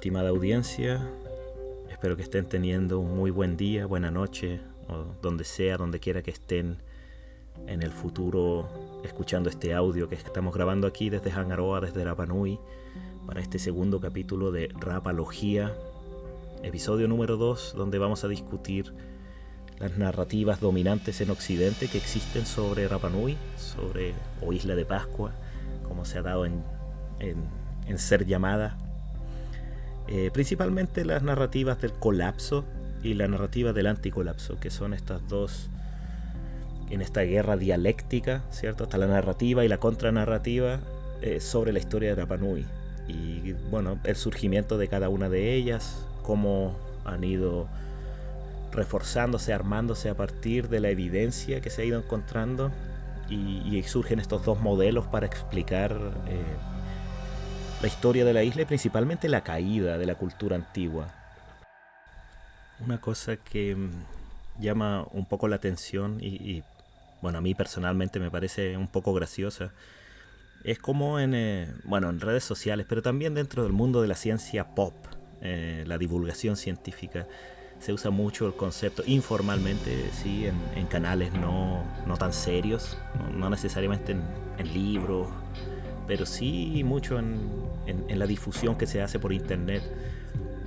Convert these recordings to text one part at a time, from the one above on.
Estimada audiencia, espero que estén teniendo un muy buen día, buena noche, o donde sea, donde quiera que estén en el futuro escuchando este audio que estamos grabando aquí desde Hangaroa, desde Rapa Nui, para este segundo capítulo de Rapalogía, episodio número 2, donde vamos a discutir las narrativas dominantes en Occidente que existen sobre Rapa Nui, o Isla de Pascua, como se ha dado en ser llamada. Principalmente las narrativas del colapso y la narrativa del anticolapso, que son estas dos en esta guerra dialéctica, ¿cierto? Está la narrativa y la contranarrativa sobre la historia de Rapa Nui. Y bueno, el surgimiento de cada una de ellas, cómo han ido reforzándose, armándose a partir de la evidencia que se ha ido encontrando, y surgen estos dos modelos para explicar la historia de la isla y principalmente la caída de la cultura antigua. Una cosa que llama un poco la atención y bueno, a mí personalmente me parece un poco graciosa, es como en redes sociales, pero también dentro del mundo de la ciencia pop, la divulgación científica, se usa mucho el concepto informalmente, sí, en canales no tan serios, no necesariamente en libros, pero sí mucho en la difusión que se hace por internet.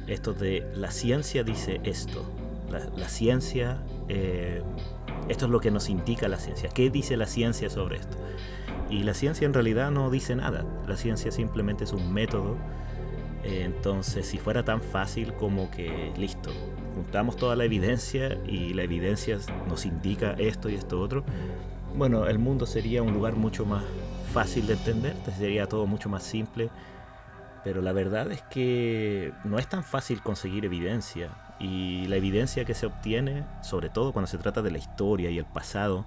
Esto de la ciencia dice esto, la ciencia, esto es lo que nos indica la ciencia. ¿Qué dice la ciencia sobre esto? Y la ciencia en realidad no dice nada, la ciencia simplemente es un método. Entonces, si fuera tan fácil como que, listo, juntamos toda la evidencia y la evidencia nos indica esto y esto otro, bueno, el mundo sería un lugar mucho más fácil de entender, sería todo mucho más simple. Pero la verdad es que no es tan fácil conseguir evidencia, y la evidencia que se obtiene, sobre todo cuando se trata de la historia y el pasado,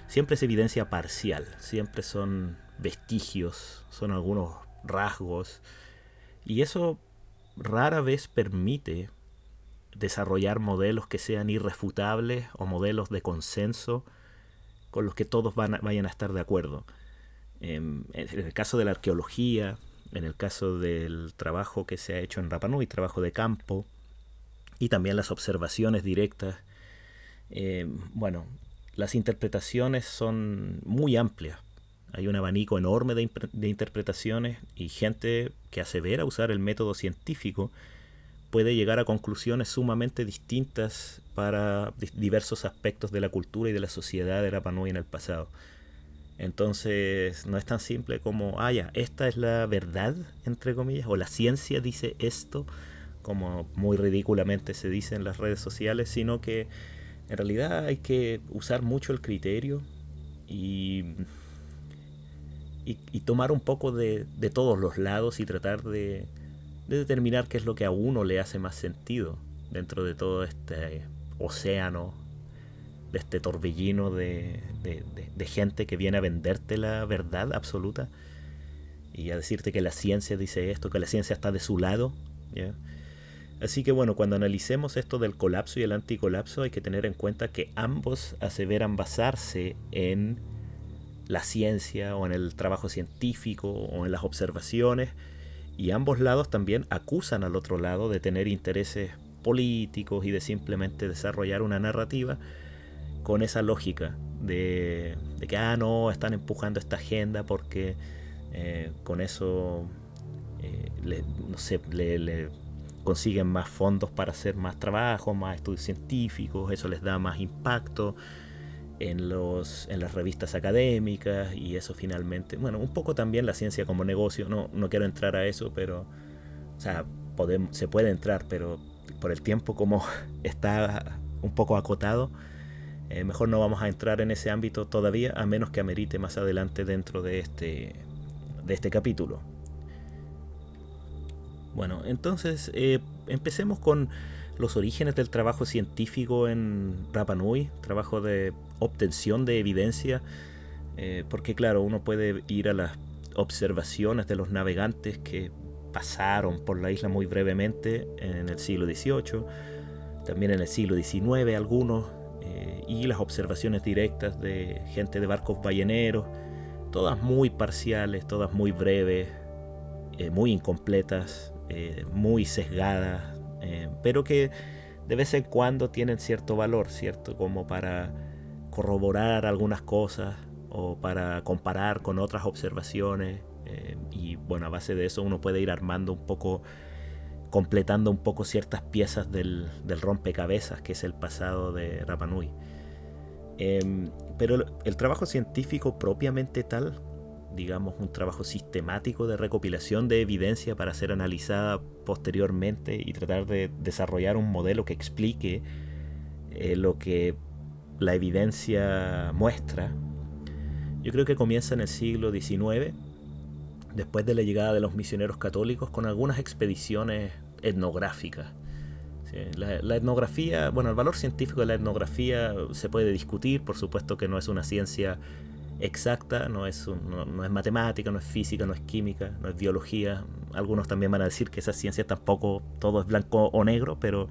siempre es evidencia parcial, siempre son vestigios, son algunos rasgos, y eso rara vez permite desarrollar modelos que sean irrefutables o modelos de consenso con los que todos vayan a estar de acuerdo. En el caso de la arqueología, en el caso del trabajo que se ha hecho en Rapa Nui, trabajo de campo, y también las observaciones directas, las interpretaciones son muy amplias. Hay un abanico enorme de interpretaciones, y gente que asevera usar el método científico puede llegar a conclusiones sumamente distintas para diversos aspectos de la cultura y de la sociedad de Rapa Nui en el pasado. Entonces no es tan simple como, esta es la verdad, entre comillas, o la ciencia dice esto, como muy ridículamente se dice en las redes sociales, sino que en realidad hay que usar mucho el criterio y tomar un poco de todos los lados y tratar de determinar qué es lo que a uno le hace más sentido dentro de todo este océano, de este torbellino de gente que viene a venderte la verdad absoluta y a decirte que la ciencia dice esto, que la ciencia está de su lado, ¿ya? Así que bueno, cuando analicemos esto del colapso y el anticolapso, hay que tener en cuenta que ambos aseveran basarse en la ciencia o en el trabajo científico o en las observaciones, y ambos lados también acusan al otro lado de tener intereses políticos y de simplemente desarrollar una narrativa con esa lógica de que no, están empujando esta agenda porque con eso le consiguen más fondos para hacer más trabajo, más estudios científicos, eso les da más impacto en las revistas académicas, y eso finalmente, un poco también la ciencia como negocio, no quiero entrar a eso, pero o sea, se puede entrar, pero por el tiempo como está un poco acotado, mejor no vamos a entrar en ese ámbito todavía, a menos que amerite más adelante dentro de este capítulo. Bueno, entonces empecemos con los orígenes del trabajo científico en Rapa Nui, trabajo de obtención de evidencia, porque claro, uno puede ir a las observaciones de los navegantes que pasaron por la isla muy brevemente en el siglo XVIII, también en el siglo XIX algunos, y las observaciones directas de gente de barcos balleneros, todas muy parciales, todas muy breves, muy incompletas, muy sesgadas, pero que de vez en cuando tienen cierto valor, ¿cierto? Como para corroborar algunas cosas o para comparar con otras observaciones. Y bueno, a base de eso uno puede ir armando un poco, completando un poco ciertas piezas del rompecabezas que es el pasado de Rapa Nui. Pero el trabajo científico propiamente tal, digamos un trabajo sistemático de recopilación de evidencia para ser analizada posteriormente y tratar de desarrollar un modelo que explique lo que la evidencia muestra, yo creo que comienza en el siglo XIX, después de la llegada de los misioneros católicos, con algunas expediciones etnográficas. Sí, la etnografía, bueno, el valor científico de la etnografía se puede discutir, por supuesto que no es una ciencia exacta, no es matemática, no es física, no es química, no es biología. Algunos también van a decir que esa ciencia tampoco todo es blanco o negro, pero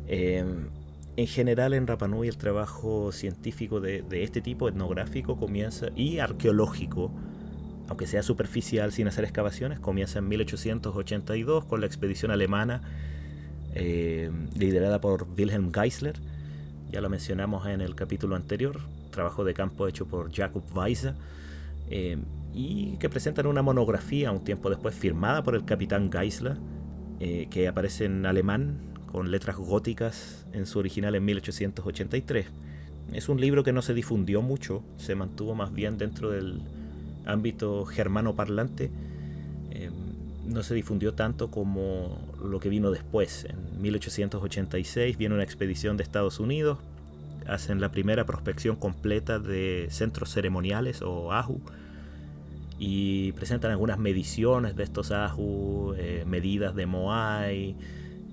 en general en Rapa Nui el trabajo científico de este tipo, etnográfico, comienza, y arqueológico, aunque sea superficial sin hacer excavaciones, comienza en 1882 con la expedición alemana liderada por Wilhelm Geisler. Ya lo mencionamos en el capítulo anterior, trabajo de campo hecho por Jakob Weiser, y que presentan una monografía un tiempo después firmada por el capitán Geisler, que aparece en alemán con letras góticas en su original en 1883. Es un libro que no se difundió mucho, se mantuvo más bien dentro del ámbito germano parlante. No se difundió tanto como lo que vino después. En 1886 viene una expedición de Estados Unidos, hacen la primera prospección completa de centros ceremoniales o AHU y presentan algunas mediciones de estos AHU, medidas de Moai,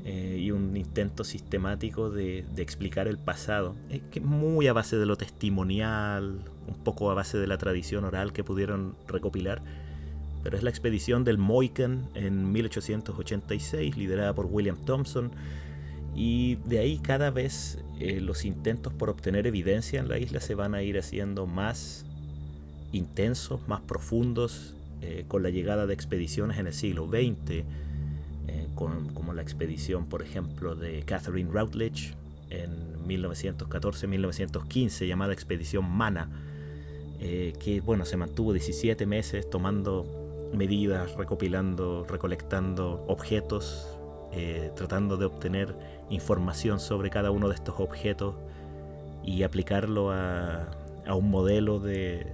y un intento sistemático de explicar el pasado, que muy a base de lo testimonial, un poco a base de la tradición oral que pudieron recopilar. Pero es la expedición del Moiken en 1886, liderada por William Thompson, y de ahí cada vez los intentos por obtener evidencia en la isla se van a ir haciendo más intensos, más profundos, con la llegada de expediciones en el siglo XX, como la expedición, por ejemplo, de Catherine Routledge en 1914-1915, llamada Expedición Mana, que bueno, se mantuvo 17 meses tomando medidas, recopilando, recolectando objetos, tratando de obtener información sobre cada uno de estos objetos y aplicarlo a un modelo del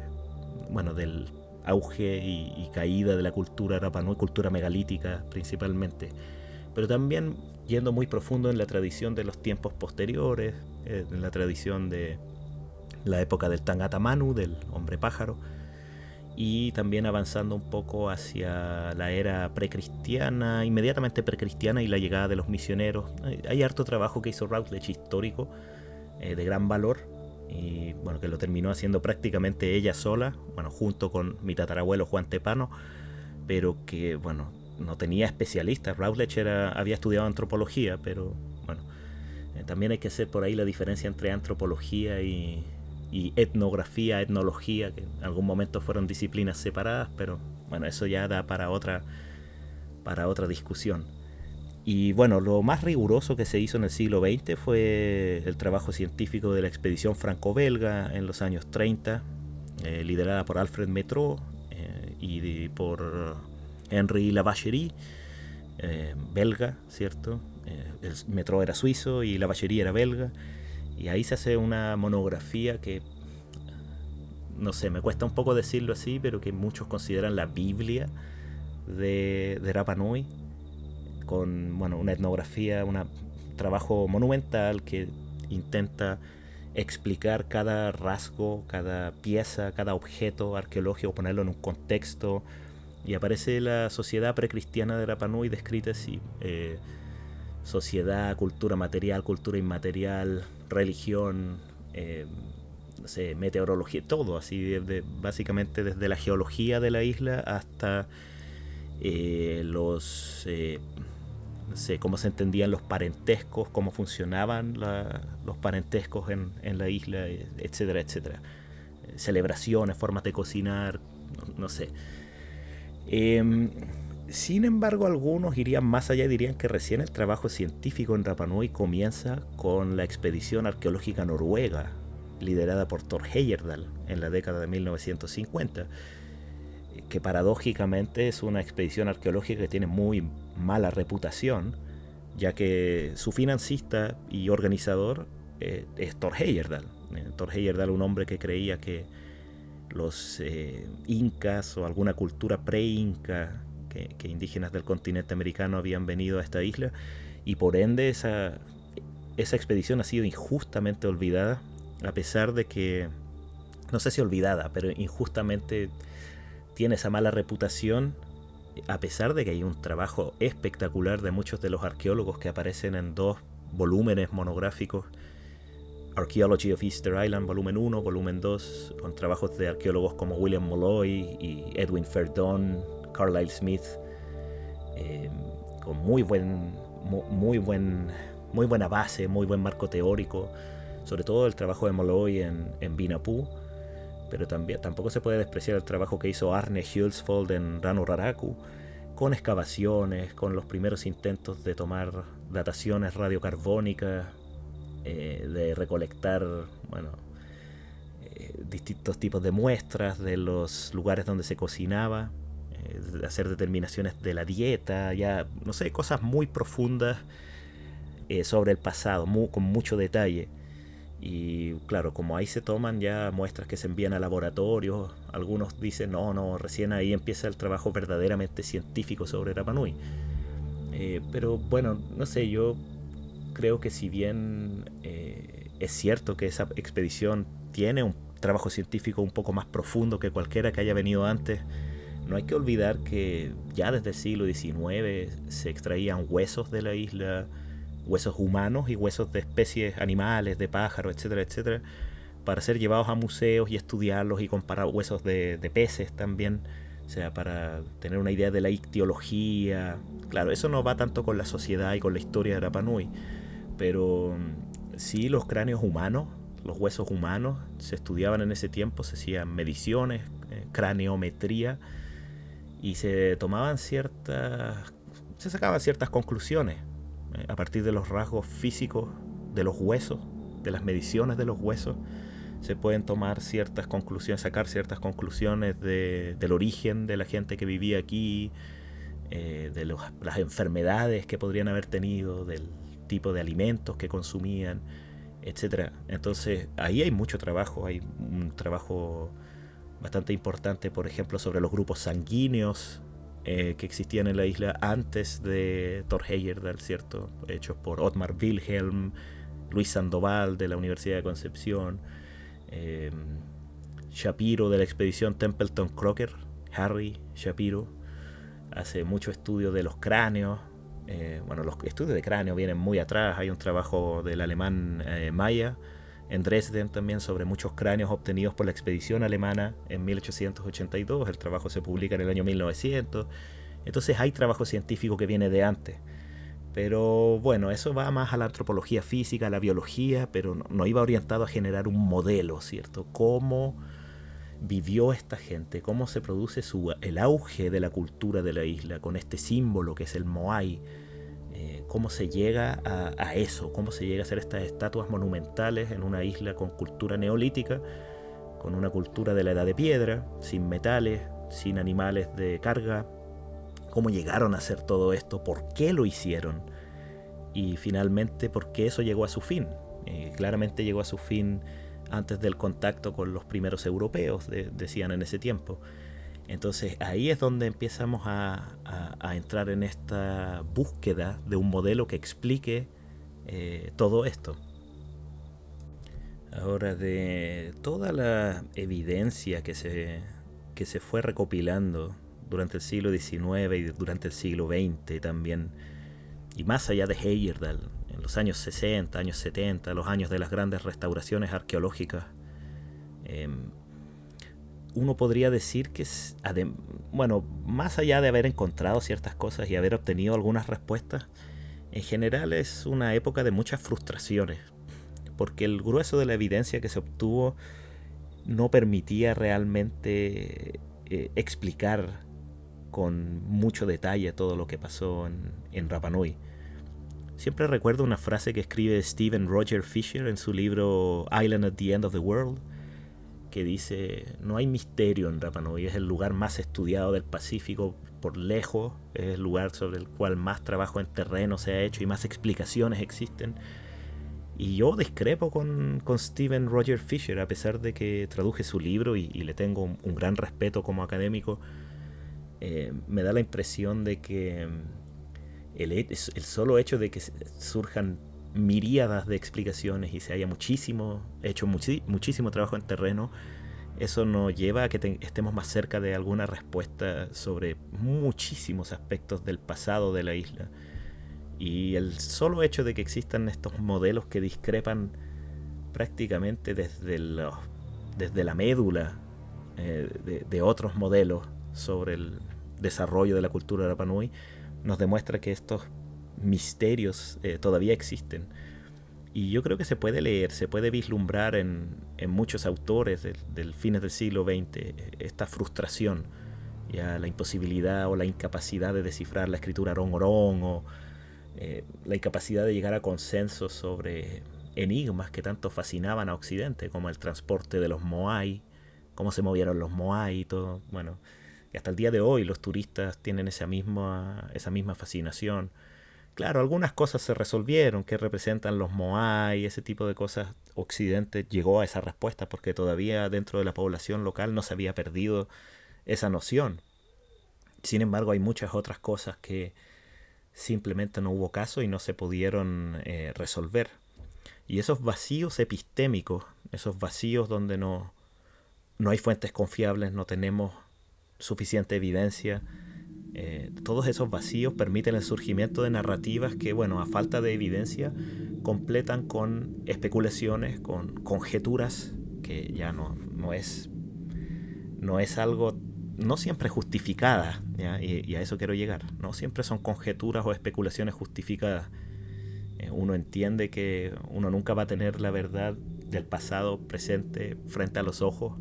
auge y caída de la cultura Rapa Nui, cultura megalítica principalmente, pero también yendo muy profundo en la tradición de los tiempos posteriores, en la tradición de la época del Tangata Manu, del hombre pájaro, y también avanzando un poco hacia la era precristiana, inmediatamente precristiana, y la llegada de los misioneros. Hay harto trabajo que hizo Routledge histórico, de gran valor, y bueno, que lo terminó haciendo prácticamente ella sola, bueno, junto con mi tatarabuelo Juan Tepano, pero que bueno, no tenía especialistas. Routledge había estudiado antropología, pero bueno, también hay que hacer por ahí la diferencia entre antropología y etnografía, etnología, que en algún momento fueron disciplinas separadas, pero bueno, eso ya da para otra discusión. Y bueno, lo más riguroso que se hizo en el siglo XX fue el trabajo científico de la expedición franco-belga en los años 30, liderada por Alfred Métraux y por Henri Lavacherie, belga, ¿cierto? El Métraux era suizo y Lavacherie era belga. Y ahí se hace una monografía que, no sé, me cuesta un poco decirlo así, pero que muchos consideran la Biblia de Rapa Nui, con bueno, una etnografía, un trabajo monumental que intenta explicar cada rasgo, cada pieza, cada objeto arqueológico, ponerlo en un contexto. Y aparece la sociedad precristiana de Rapa Nui descrita así: sociedad, cultura material, cultura inmaterial, religión, no sé, meteorología, todo así, básicamente desde la geología de la isla hasta no sé, cómo se entendían los parentescos, cómo funcionaban los parentescos en la isla, etcétera, etcétera. Celebraciones, formas de cocinar, no sé. Sin embargo, algunos irían más allá y dirían que recién el trabajo científico en Rapa Nui comienza con la expedición arqueológica noruega, liderada por Thor Heyerdahl en la década de 1950, que paradójicamente es una expedición arqueológica que tiene muy mala reputación, ya que su financista y organizador es Thor Heyerdahl. Thor Heyerdahl, un hombre que creía que los incas o alguna cultura pre-inca que indígenas del continente americano habían venido a esta isla, y por ende esa expedición ha sido injustamente olvidada, a pesar de que, no sé si olvidada, pero injustamente tiene esa mala reputación, a pesar de que hay un trabajo espectacular de muchos de los arqueólogos que aparecen en 2 volúmenes monográficos: Archaeology of Easter Island, volumen 1, volumen 2, con trabajos de arqueólogos como William Molloy y Edwin Ferdon, Carlisle Smith, con muy buena base, muy buen marco teórico, sobre todo el trabajo de Molloy en Vinapú, pero tampoco se puede despreciar el trabajo que hizo Arne Hjulsvold en Ranoraraku, con excavaciones, con los primeros intentos de tomar dataciones radiocarbónicas, de recolectar, distintos tipos de muestras de los lugares donde se cocinaba, de hacer determinaciones de la dieta, ya no sé, cosas muy profundas sobre el pasado, con mucho detalle. Y claro, como ahí se toman ya muestras que se envían a laboratorios, algunos dicen no, recién ahí empieza el trabajo verdaderamente científico sobre Rapa Nui. Pero bueno, no sé, yo creo que si bien es cierto que esa expedición tiene un trabajo científico un poco más profundo que cualquiera que haya venido antes, no hay que olvidar que ya desde el siglo XIX se extraían huesos de la isla, huesos humanos y huesos de especies animales, de pájaros, etcétera, etcétera, para ser llevados a museos y estudiarlos y comparar huesos de peces también, o sea, para tener una idea de la ictiología. Claro, eso no va tanto con la sociedad y con la historia de Rapa Nui, pero sí los cráneos humanos, los huesos humanos, se estudiaban en ese tiempo, se hacían mediciones, craneometría, y se sacaban ciertas conclusiones a partir de los rasgos físicos de los huesos, de las mediciones de los huesos. Se pueden tomar ciertas conclusiones, sacar ciertas conclusiones del origen de la gente que vivía aquí, las enfermedades que podrían haber tenido, del tipo de alimentos que consumían, etcétera. Entonces ahí hay mucho trabajo, hay un trabajo bastante importante, por ejemplo, sobre los grupos sanguíneos que existían en la isla antes de Thor Heyerdahl, ¿cierto? Hechos por Otmar Wilhelm, Luis Sandoval de la Universidad de Concepción, Shapiro de la expedición Templeton Crocker, Harry Shapiro, hace mucho estudio de los cráneos. Los estudios de cráneo vienen muy atrás. Hay un trabajo del alemán Mayer en Dresden también sobre muchos cráneos obtenidos por la expedición alemana en 1882. El trabajo se publica en el año 1900. Entonces hay trabajo científico que viene de antes. Pero bueno, eso va más a la antropología física, a la biología, pero no iba orientado a generar un modelo, ¿cierto? ¿Cómo vivió esta gente? ¿Cómo se produce el auge de la cultura de la isla con este símbolo que es el Moai? ¿Cómo se llega a eso? ¿Cómo se llega a hacer estas estatuas monumentales en una isla con cultura neolítica, con una cultura de la edad de piedra, sin metales, sin animales de carga? ¿Cómo llegaron a hacer todo esto? ¿Por qué lo hicieron? Y finalmente, ¿por qué eso llegó a su fin? Claramente llegó a su fin antes del contacto con los primeros europeos, decían en ese tiempo. Entonces ahí es donde empezamos a entrar en esta búsqueda de un modelo que explique todo esto. Ahora, de toda la evidencia que se fue recopilando durante el siglo XIX y durante el siglo XX también, y más allá de Heyerdahl, en los años 60, años 70, los años de las grandes restauraciones arqueológicas, uno podría decir que, más allá de haber encontrado ciertas cosas y haber obtenido algunas respuestas, en general es una época de muchas frustraciones, porque el grueso de la evidencia que se obtuvo no permitía realmente explicar con mucho detalle todo lo que pasó en Rapa Nui. Siempre recuerdo una frase que escribe Stephen Roger Fisher en su libro Island at the End of the World, que dice: no hay misterio en Rapa Nui, es el lugar más estudiado del Pacífico por lejos, es el lugar sobre el cual más trabajo en terreno se ha hecho y más explicaciones existen. Y yo discrepo con Stephen Roger Fisher, a pesar de que traduje su libro y le tengo un gran respeto como académico. Me da la impresión de que el solo hecho de que surjan miríadas de explicaciones y se haya hecho muchísimo trabajo en terreno, eso nos lleva a que estemos más cerca de alguna respuesta sobre muchísimos aspectos del pasado de la isla. Y el solo hecho de que existan estos modelos que discrepan prácticamente desde la médula de otros modelos sobre el desarrollo de la cultura de Rapa Nui nos demuestra que estos misterios todavía existen. Y yo creo que se puede leer, se puede vislumbrar en muchos autores del fines del siglo XX esta frustración, ya la imposibilidad o la incapacidad de descifrar la escritura rongoron, o la incapacidad de llegar a consensos sobre enigmas que tanto fascinaban a Occidente, como el transporte de los Moai, cómo se movieron los Moai y todo. Bueno, y hasta el día de hoy los turistas tienen esa misma fascinación. Claro, algunas cosas se resolvieron, qué representan los Moai, ese tipo de cosas. Occidente llegó a esa respuesta porque todavía dentro de la población local no se había perdido esa noción. Sin embargo, hay muchas otras cosas que simplemente no hubo caso y no se pudieron resolver. Y esos vacíos epistémicos, esos vacíos donde no hay fuentes confiables, no tenemos suficiente evidencia, todos esos vacíos permiten el surgimiento de narrativas que, bueno, a falta de evidencia, completan con especulaciones, con conjeturas, que ya no es algo, no siempre justificada, ¿ya? Y a eso quiero llegar. No siempre son conjeturas o especulaciones justificadas. Uno entiende que uno nunca va a tener la verdad del pasado presente frente a los ojos.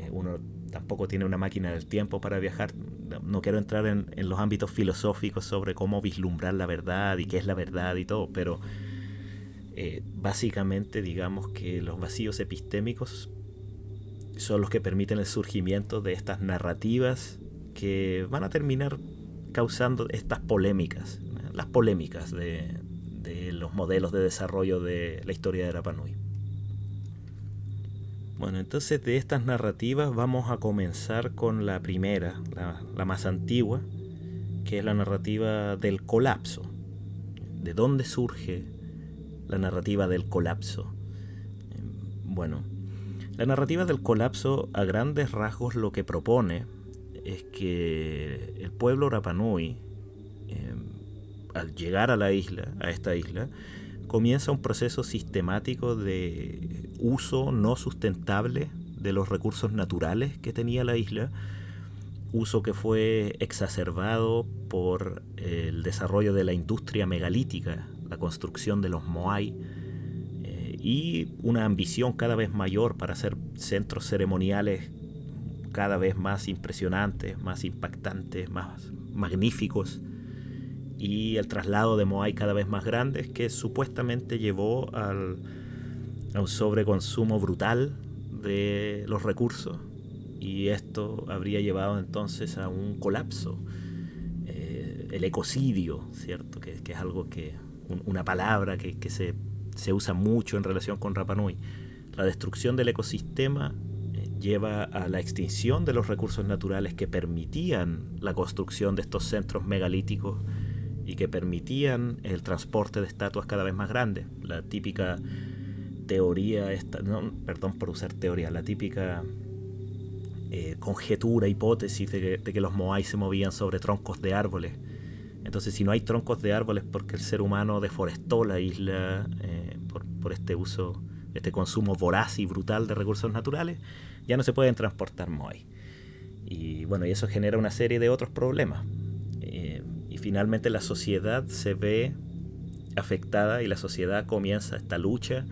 Uno tampoco tiene una máquina del tiempo para viajar. No quiero entrar en los ámbitos filosóficos sobre cómo vislumbrar la verdad y qué es la verdad y todo, pero básicamente digamos que los vacíos epistémicos son los que permiten el surgimiento de estas narrativas que van a terminar causando estas polémicas, las polémicas de los modelos de desarrollo de la historia de Rapa Nui. Bueno, entonces de estas narrativas vamos a comenzar con la primera, la más antigua, que es la narrativa del colapso. ¿De dónde surge la narrativa del colapso? Bueno, la narrativa del colapso, a grandes rasgos, lo que propone es que el pueblo Rapa Nui, al llegar a esta isla, comienza un proceso sistemático de uso no sustentable de los recursos naturales que tenía la isla, uso que fue exacerbado por el desarrollo de la industria megalítica, la construcción de los Moai, y una ambición cada vez mayor para hacer centros ceremoniales cada vez más impresionantes, más impactantes, más magníficos, y el traslado de Moai cada vez más grandes, que supuestamente llevó a un sobreconsumo brutal de los recursos, y esto habría llevado entonces a un colapso, el ecocidio, ¿cierto? Que es algo una palabra que se usa mucho en relación con Rapa Nui. La destrucción del ecosistema lleva a la extinción de los recursos naturales que permitían la construcción de estos centros megalíticos y que permitían el transporte de estatuas cada vez más grandes. La típica teoría, perdón por usar teoría, la típica conjetura, hipótesis de que los Moai se movían sobre troncos de árboles. Entonces, si no hay troncos de árboles porque el ser humano deforestó la isla por este uso, este consumo voraz y brutal de recursos naturales, ya no se pueden transportar Moai. Y bueno, y eso genera una serie de otros problemas. Y finalmente la sociedad se ve afectada y la sociedad comienza esta lucha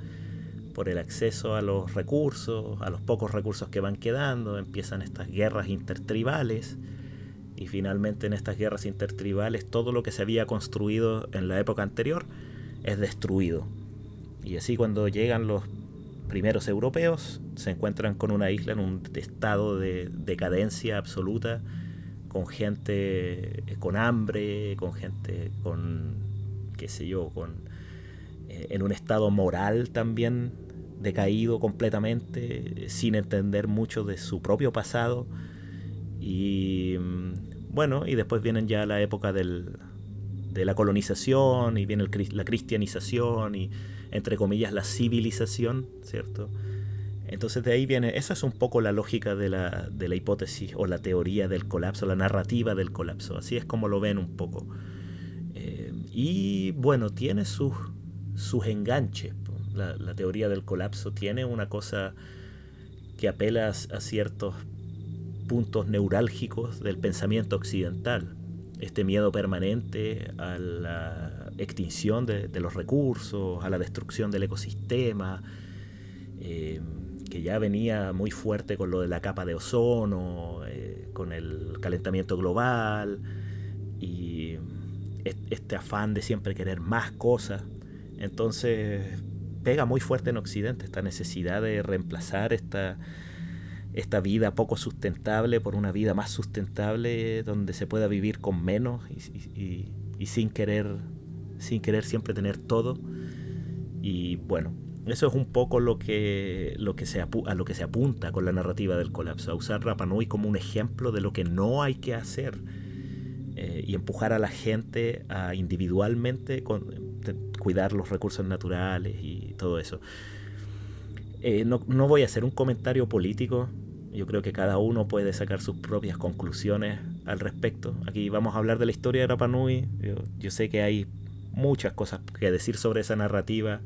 por el acceso a los recursos, a los pocos recursos que van quedando. Empiezan estas guerras intertribales y finalmente en estas guerras intertribales todo lo que se había construido en la época anterior es destruido. Y así cuando llegan los primeros europeos se encuentran con una isla en un estado de decadencia absoluta, con gente con hambre, con gente con, qué sé yo, en un estado moral también decaído completamente, sin entender mucho de su propio pasado. Y bueno, y después vienen ya la época de la colonización, y viene la cristianización y, entre comillas, la civilización, ¿cierto? Entonces de ahí viene, esa es un poco la lógica de la hipótesis o la teoría del colapso, la narrativa del colapso. Así es como lo ven un poco. Y bueno, tiene sus enganches. La teoría del colapso tiene una cosa que apela a ciertos puntos neurálgicos del pensamiento occidental. Este miedo permanente a la extinción de los recursos, a la destrucción del ecosistema, que ya venía muy fuerte con lo de la capa de ozono, con el calentamiento global, y este afán de siempre querer más cosas. Entonces pega muy fuerte en Occidente esta necesidad de reemplazar esta vida poco sustentable por una vida más sustentable, donde se pueda vivir con menos y sin querer siempre tener todo. Y bueno, eso es un poco a lo que se apunta con la narrativa del colapso, a usar Rapa Nui como un ejemplo de lo que no hay que hacer, y empujar a la gente a individualmente cuidar los recursos naturales y todo eso. No voy a hacer un comentario político. Yo creo que cada uno puede sacar sus propias conclusiones al respecto. Aquí vamos a hablar de la historia de Rapa Nui. Yo sé que hay muchas cosas que decir sobre esa narrativa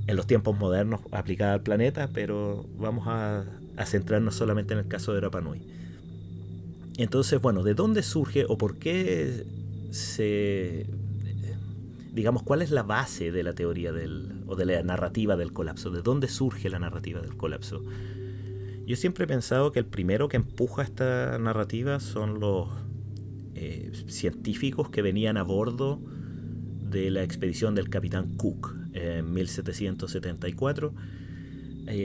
en los tiempos modernos aplicada al planeta, pero vamos a centrarnos solamente en el caso de Rapa Nui. Entonces, bueno, ¿de dónde surge o por qué digamos, cuál es la base de la teoría o de la narrativa del colapso? ¿De dónde surge la narrativa del colapso? Yo siempre he pensado que el primero que empuja esta narrativa son los científicos que venían a bordo de la expedición del capitán Cook en 1774.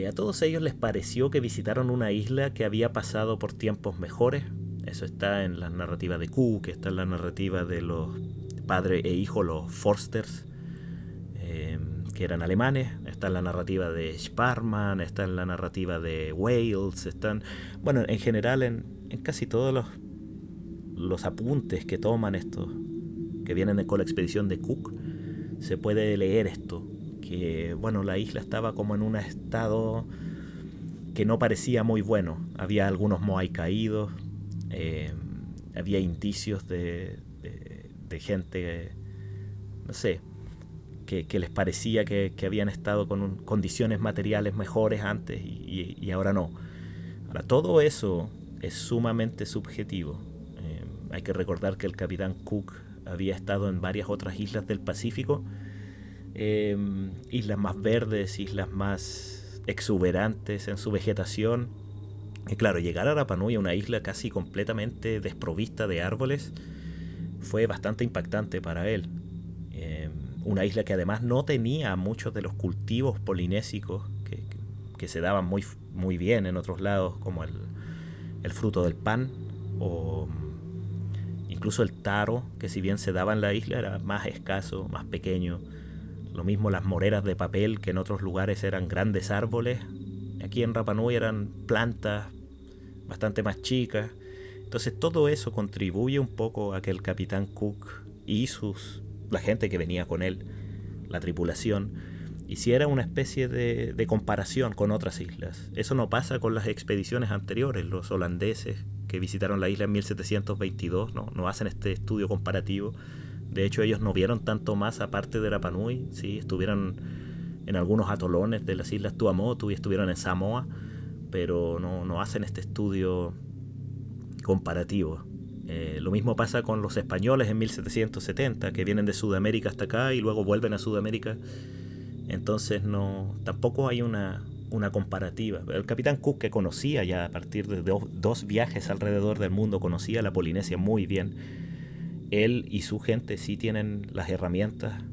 A todos ellos les pareció que visitaron una isla que había pasado por tiempos mejores. Eso está en la narrativa de Cook, está en la narrativa de los padre e hijo, los Forsters, que eran alemanes. Está en la narrativa de Sparman, está en la narrativa de Wales, bueno, en general en casi todos los apuntes que toman estos que vienen con la expedición de Cook, se puede leer esto, que bueno, la isla estaba como en un estado que no parecía muy bueno. Había algunos moai caídos, había indicios de gente, no sé, que les parecía que habían estado con condiciones materiales mejores antes y ahora no. Ahora, todo eso es sumamente subjetivo. Hay que recordar que el capitán Cook había estado en varias otras islas del Pacífico, islas más verdes, islas más exuberantes en su vegetación. Y claro, llegar a Rapa Nui, una isla casi completamente desprovista de árboles, fue bastante impactante para él. Una isla que además no tenía muchos de los cultivos polinésicos que se daban muy, muy bien en otros lados, como el fruto del pan o incluso el taro, que si bien se daba en la isla era más escaso, más pequeño. Lo mismo las moreras de papel, que en otros lugares eran grandes árboles. Aquí en Rapa Nui eran plantas bastante más chicas. Entonces todo eso contribuye un poco a que el capitán Cook y la gente que venía con él, la tripulación, hiciera una especie de comparación con otras islas. Eso no pasa con las expediciones anteriores. Los holandeses que visitaron la isla en 1722 no hacen este estudio comparativo. De hecho, ellos no vieron tanto más aparte de Rapa Nui. Sí, estuvieron en algunos atolones de las islas Tuamotu y estuvieron en Samoa, pero no hacen este estudio comparativo. Lo mismo pasa con los españoles en 1770, que vienen de Sudamérica hasta acá y luego vuelven a Sudamérica. Entonces tampoco hay una una comparativa. El capitán Cook, que conocía ya a partir de dos viajes alrededor del mundo, conocía la Polinesia muy bien. Él y su gente sí tienen las herramientas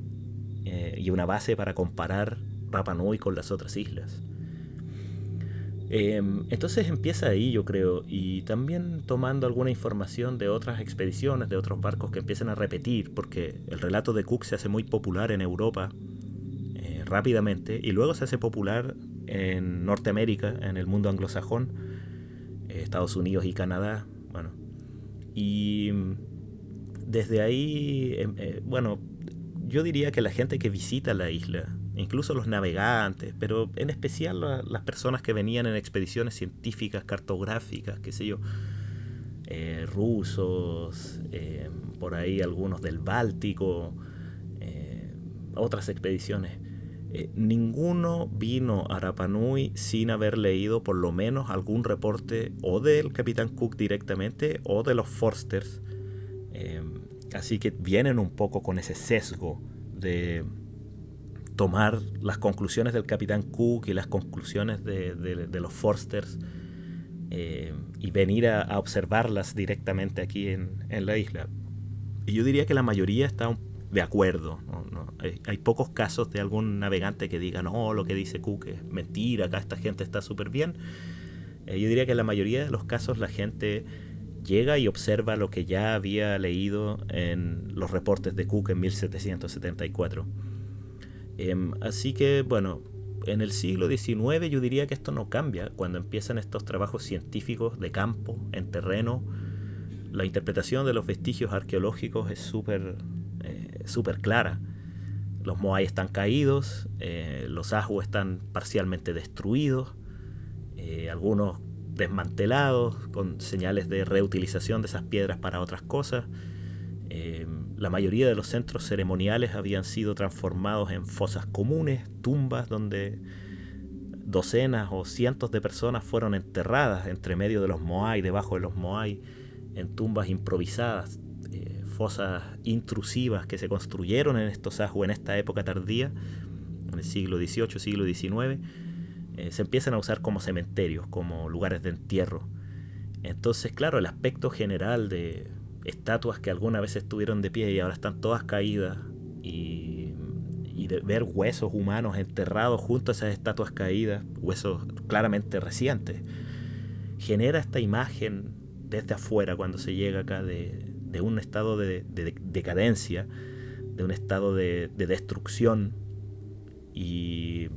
y una base para comparar Rapa Nui con las otras islas. Entonces empieza ahí, yo creo, y también tomando alguna información de otras expediciones, de otros barcos que empiezan a repetir, porque el relato de Cook se hace muy popular en Europa rápidamente, y luego se hace popular en Norteamérica, en el mundo anglosajón, Estados Unidos y Canadá, bueno, y desde ahí, bueno, yo diría que la gente que visita la isla, incluso los navegantes, pero en especial las personas que venían en expediciones científicas, cartográficas, qué sé yo, rusos, por ahí algunos del Báltico, otras expediciones, ninguno vino a Rapa Nui sin haber leído por lo menos algún reporte o del capitán Cook directamente o de los Forsters. Así que vienen un poco con ese sesgo de tomar las conclusiones del capitán Cook y las conclusiones de los Forsters y venir a observarlas directamente aquí en la isla. Y yo diría que la mayoría está de acuerdo. Hay pocos casos de algún navegante que diga, no, lo que dice Cook es mentira, acá esta gente está súper bien. Yo diría que en la mayoría de los casos la gente llega y observa lo que ya había leído en los reportes de Cook en 1774. Así que, bueno, en el siglo XIX yo diría que esto no cambia. Cuando empiezan estos trabajos científicos de campo, en terreno, la interpretación de los vestigios arqueológicos es súper clara. Los moai están caídos, los ahu están parcialmente destruidos, algunos desmantelados con señales de reutilización de esas piedras para otras cosas. La mayoría de los centros ceremoniales habían sido transformados en fosas comunes, tumbas donde docenas o cientos de personas fueron enterradas entre medio de los moai, debajo de los moai, en tumbas improvisadas, fosas intrusivas que se construyeron en estos ahu en esta época tardía, en el siglo XVIII, siglo XIX. Se empiezan a usar como cementerios, como lugares de entierro. Entonces, claro, el aspecto general de estatuas que alguna vez estuvieron de pie y ahora están todas caídas, y de ver huesos humanos enterrados junto a esas estatuas caídas, huesos claramente recientes, genera esta imagen desde afuera cuando se llega acá de un estado de decadencia, de un estado de destrucción. Y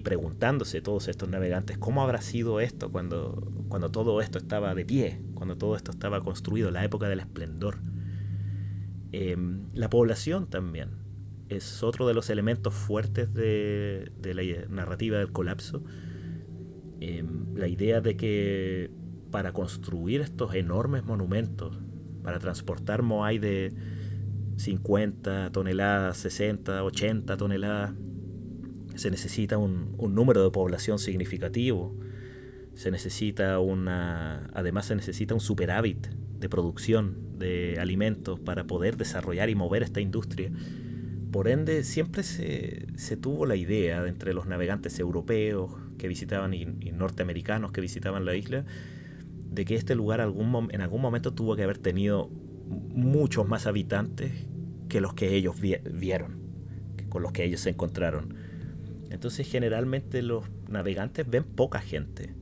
preguntándose todos estos navegantes cómo habrá sido esto cuando todo esto estaba de pie, cuando todo esto estaba construido, la época del esplendor. La población también es otro de los elementos fuertes de la narrativa del colapso. La idea de que para construir estos enormes monumentos, para transportar moai de 50 toneladas, 60, 80 toneladas, se necesita un número de población significativo. Además se necesita un superávit de producción de alimentos para poder desarrollar y mover esta industria. Por ende, siempre se tuvo la idea entre los navegantes europeos que visitaban y norteamericanos que visitaban la isla, de que este lugar en algún momento tuvo que haber tenido muchos más habitantes que los que ellos vieron, con los que ellos se encontraron. Entonces generalmente los navegantes ven poca gente,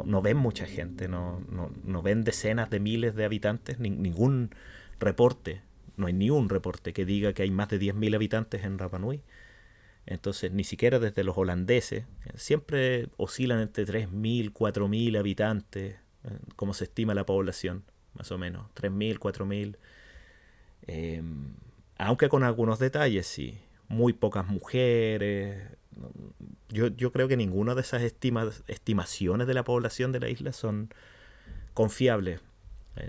no ven mucha gente, no ven decenas de miles de habitantes, ningún reporte, no hay ni un reporte que diga que hay más de 10.000 habitantes en Rapa Nui. Entonces ni siquiera desde los holandeses, siempre oscilan entre 3.000, 4.000 habitantes, como se estima la población, más o menos, 3.000, 4.000, aunque con algunos detalles, sí. Muy pocas mujeres. Yo creo que ninguna de esas estimaciones de la población de la isla son confiables.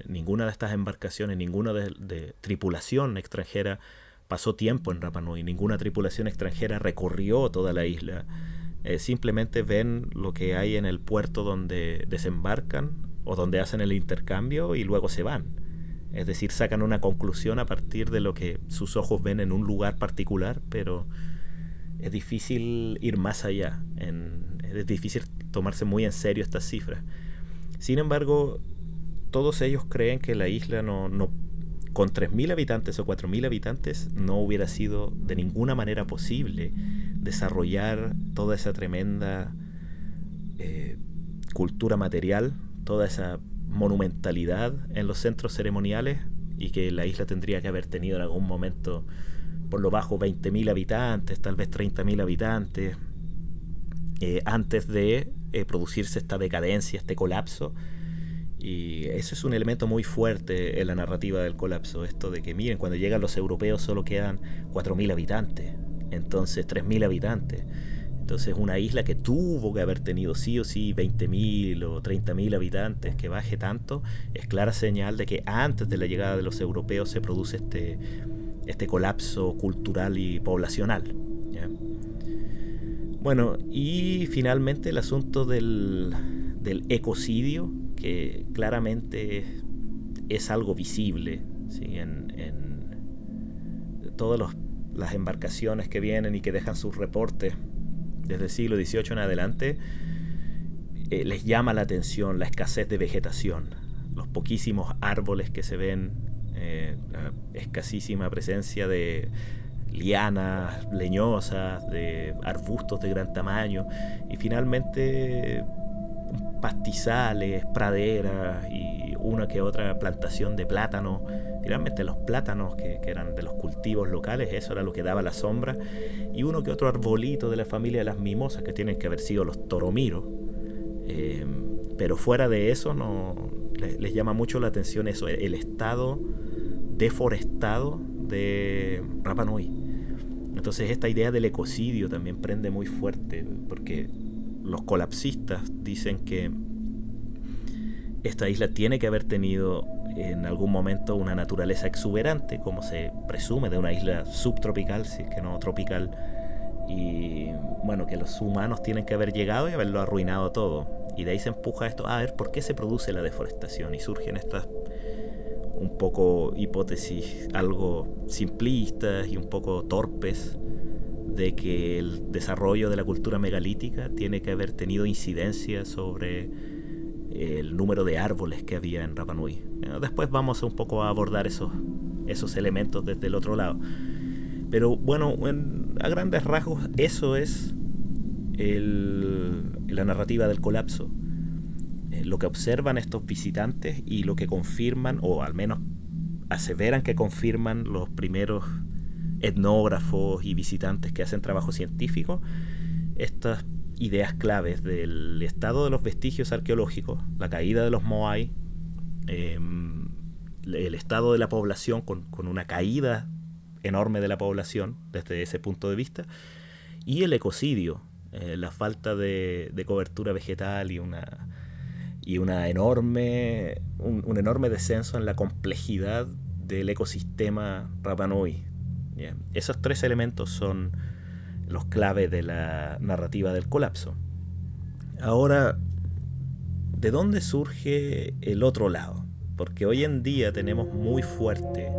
Ninguna de estas embarcaciones, ninguna de tripulación extranjera pasó tiempo en Rapa Nui. Ninguna tripulación extranjera recorrió toda la isla. Simplemente ven lo que hay en el puerto donde desembarcan o donde hacen el intercambio y luego se van. Es decir, sacan una conclusión a partir de lo que sus ojos ven en un lugar particular, pero es difícil ir más allá en es difícil tomarse muy en serio estas cifras. Sin embargo, todos ellos creen que la isla con 3.000 habitantes o 4.000 habitantes no hubiera sido de ninguna manera posible desarrollar toda esa tremenda cultura material, toda esa monumentalidad en los centros ceremoniales, y que la isla tendría que haber tenido en algún momento por lo bajo 20.000 habitantes, tal vez 30.000 habitantes, antes de producirse esta decadencia, este colapso. Y eso es un elemento muy fuerte en la narrativa del colapso, esto de que miren, cuando llegan los europeos solo quedan 4.000 habitantes, entonces 3.000 habitantes. Entonces una isla que tuvo que haber tenido sí o sí 20.000 o 30.000 habitantes, que baje tanto, es clara señal de que antes de la llegada de los europeos se produce este colapso cultural y poblacional, ¿ya? Bueno, y finalmente el asunto del ecocidio, que claramente es algo visible, ¿sí? En todas las embarcaciones que vienen y que dejan sus reportes desde el siglo XVIII en adelante, les llama la atención la escasez de vegetación, los poquísimos árboles que se ven, la escasísima presencia de lianas leñosas, de arbustos de gran tamaño, y finalmente pastizales, praderas y una que otra plantación de plátano. Finalmente los plátanos que eran de los cultivos locales, eso era lo que daba la sombra, y uno que otro arbolito de la familia de las mimosas, que tienen que haber sido los toromiros, pero fuera de eso no les llama mucho la atención eso, el estado deforestado de Rapa Nui. Entonces esta idea del ecocidio también prende muy fuerte, porque los colapsistas dicen que esta isla tiene que haber tenido en algún momento una naturaleza exuberante, como se presume de una isla subtropical, si es que no tropical, y bueno, que los humanos tienen que haber llegado y haberlo arruinado todo. Y de ahí se empuja esto, a ver, ¿por qué se produce la deforestación? Y surgen estas un poco hipótesis algo simplistas y un poco torpes de que el desarrollo de la cultura megalítica tiene que haber tenido incidencia sobre el número de árboles que había en Rapa Nui. Después vamos un poco a abordar esos elementos desde el otro lado. Pero bueno, a grandes rasgos eso es la narrativa del colapso. Lo que observan estos visitantes y lo que confirman, o al menos aseveran que confirman los primeros etnógrafos y visitantes que hacen trabajo científico, estas ideas claves del estado de los vestigios arqueológicos, la caída de los Moai, el estado de la población con una caída enorme de la población desde ese punto de vista, y el ecocidio, la falta de cobertura vegetal y un enorme descenso en la complejidad del ecosistema Rapa Nui. Bien. Esos tres elementos son los claves de la narrativa del colapso. Ahora, ¿de dónde surge el otro lado? Porque hoy en día tenemos muy fuerte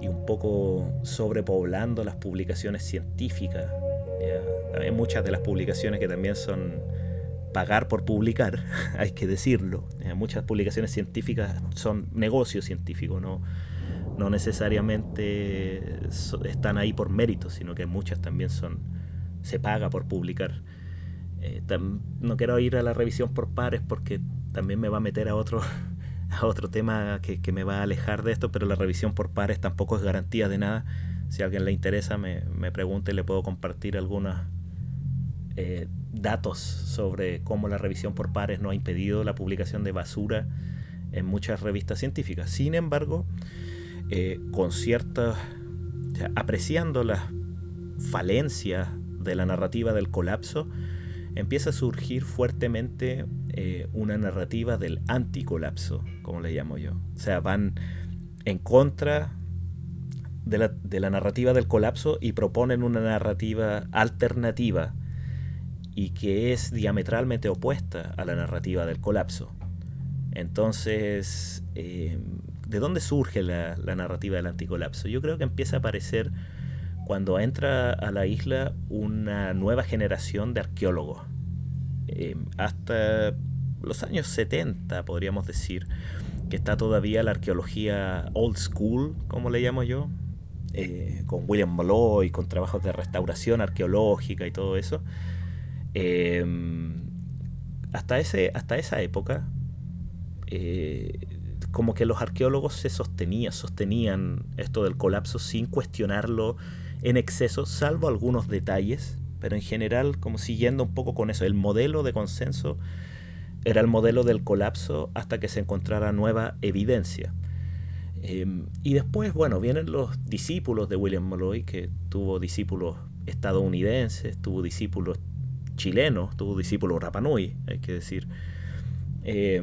y un poco sobrepoblando las publicaciones científicas. ¿Ya? Hay muchas de las publicaciones que también son pagar por publicar, hay que decirlo. Muchas publicaciones científicas son negocio científico, no necesariamente están ahí por mérito, sino que muchas también se paga por publicar. No quiero ir a la revisión por pares porque también me va a meter a otro tema que me va a alejar de esto, pero la revisión por pares tampoco es garantía de nada. Si a alguien le interesa, me pregunta y le puedo compartir algunos datos sobre cómo la revisión por pares no ha impedido la publicación de basura en muchas revistas científicas. Sin embargo, apreciando las falencias de la narrativa del colapso, empieza a surgir fuertemente una narrativa del anticolapso, como le llamo yo. O sea, van en contra de la narrativa del colapso y proponen una narrativa alternativa y que es diametralmente opuesta a la narrativa del colapso. Entonces, ¿de dónde surge la narrativa del anticolapso? Yo creo que empieza a aparecer cuando entra a la isla una nueva generación de arqueólogos. hasta los años 70, podríamos decir, que está todavía la arqueología old school, como le llamo yo, con William Molloy, con trabajos de restauración arqueológica y todo eso. Eh, hasta esa época, eh, como que los arqueólogos sostenían esto del colapso sin cuestionarlo en exceso, salvo algunos detalles, pero en general como siguiendo un poco con eso. El modelo de consenso era el modelo del colapso hasta que se encontrara nueva evidencia. Y después, bueno, vienen los discípulos de William Molloy, que tuvo discípulos estadounidenses, tuvo discípulos chilenos, tuvo discípulos Rapa Nui, hay que decir. Eh,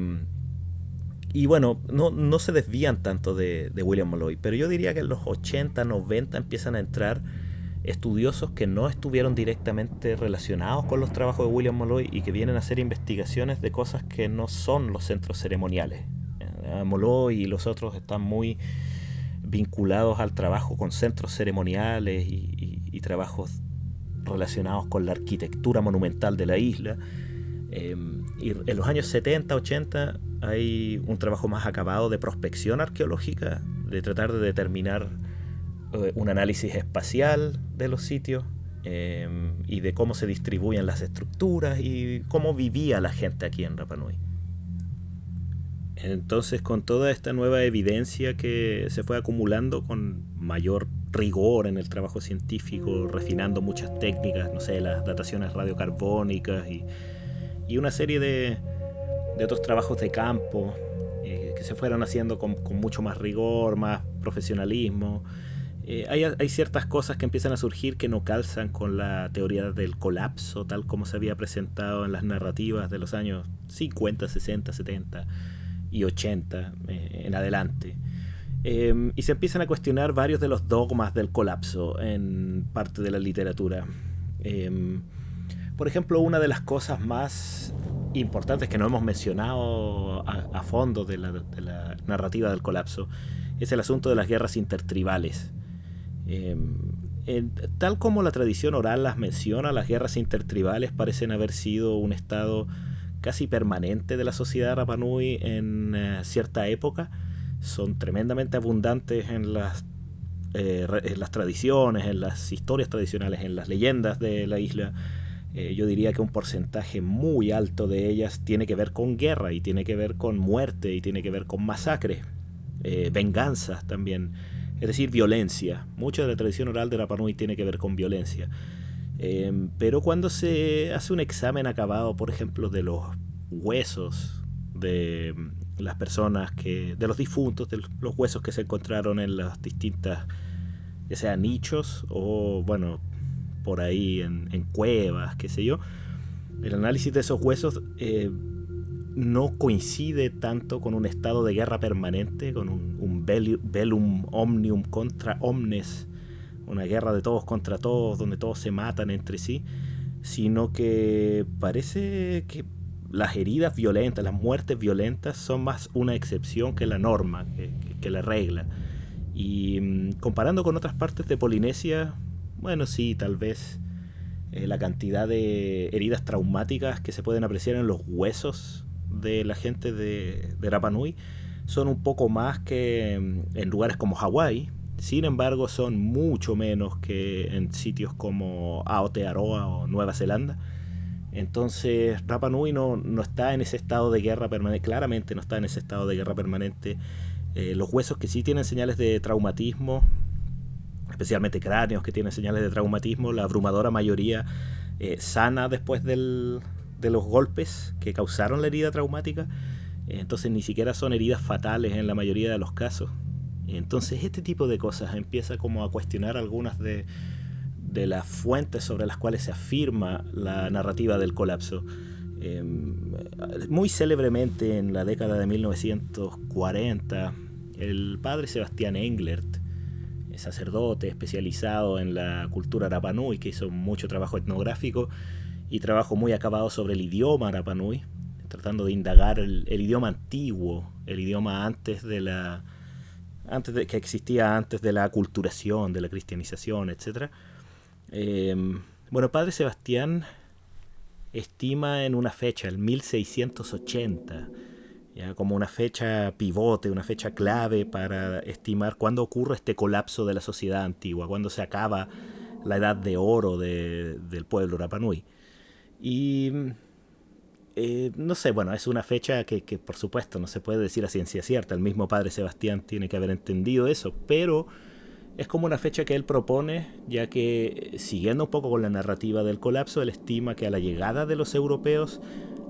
y bueno, no se desvían tanto de William Molloy, pero yo diría que en los 80, 90 empiezan a entrar estudiosos que no estuvieron directamente relacionados con los trabajos de William Molloy y que vienen a hacer investigaciones de cosas que no son los centros ceremoniales. Molloy y los otros están muy vinculados al trabajo con centros ceremoniales y trabajos relacionados con la arquitectura monumental de la isla. Y en los años 70, 80 hay un trabajo más acabado de prospección arqueológica, de tratar de determinar un análisis espacial de los sitios, y de cómo se distribuyen las estructuras y cómo vivía la gente aquí en Rapa Nui. Entonces, con toda esta nueva evidencia que se fue acumulando con mayor rigor en el trabajo científico, refinando muchas técnicas, no sé, las dataciones radiocarbónicas y una serie de otros trabajos de campo, que se fueron haciendo con mucho más rigor, más profesionalismo. Hay ciertas cosas que empiezan a surgir que no calzan con la teoría del colapso tal como se había presentado en las narrativas de los años 50, 60, 70 y 80 en adelante. Y se empiezan a cuestionar varios de los dogmas del colapso en parte de la literatura. Por ejemplo, una de las cosas más importantes que no hemos mencionado a fondo de la narrativa del colapso es el asunto de las guerras intertribales. Tal como la tradición oral las menciona, las guerras intertribales parecen haber sido un estado casi permanente de la sociedad Rapa Nui en cierta época. Son tremendamente abundantes en las tradiciones, en las historias tradicionales, en las leyendas de la isla. Yo diría que un porcentaje muy alto de ellas tiene que ver con guerra y tiene que ver con muerte y tiene que ver con masacres, venganzas también, es decir, violencia. Mucha de la tradición oral de Rapa Nui tiene que ver con violencia. Pero cuando se hace un examen acabado, por ejemplo, de los huesos de las personas de los difuntos, de los huesos que se encontraron en las distintas, ya sea nichos o, bueno, por ahí en cuevas, qué sé yo, el análisis de esos huesos no coincide tanto con un estado de guerra permanente, con un bellum omnium contra omnes, una guerra de todos contra todos, donde todos se matan entre sí, sino que parece que las heridas violentas, las muertes violentas son más una excepción que la norma, que la regla. Y comparando con otras partes de Polinesia, bueno, sí, tal vez la cantidad de heridas traumáticas que se pueden apreciar en los huesos de la gente de Rapa Nui son un poco más que en lugares como Hawái. Sin embargo, son mucho menos que en sitios como Aotearoa o Nueva Zelanda. Entonces, Rapa Nui no está en ese estado de guerra permanente, claramente no está en ese estado de guerra permanente. Los huesos que sí tienen señales de traumatismo, especialmente cráneos que tienen señales de traumatismo, la abrumadora mayoría sana después de los golpes que causaron la herida traumática. Entonces ni siquiera son heridas fatales en la mayoría de los casos. Entonces este tipo de cosas empieza como a cuestionar algunas de las fuentes sobre las cuales se afirma la narrativa del colapso. Muy célebremente en la década de 1940, el padre Sebastián Englert, sacerdote especializado en la cultura Rapa Nui, que hizo mucho trabajo etnográfico y trabajo muy acabado sobre el idioma Rapa Nui, tratando de indagar el idioma antiguo, el idioma que existía antes de la aculturación, de la cristianización, etc. Bueno, padre Sebastián estima en una fecha, el 1680, ¿ya? Como una fecha pivote, una fecha clave para estimar cuándo ocurre este colapso de la sociedad antigua, cuándo se acaba la edad de oro del pueblo Rapa Nui. Y no sé, bueno, es una fecha que por supuesto no se puede decir a ciencia cierta, el mismo padre Sebastián tiene que haber entendido eso, pero es como una fecha que él propone, ya que siguiendo un poco con la narrativa del colapso, él estima que a la llegada de los europeos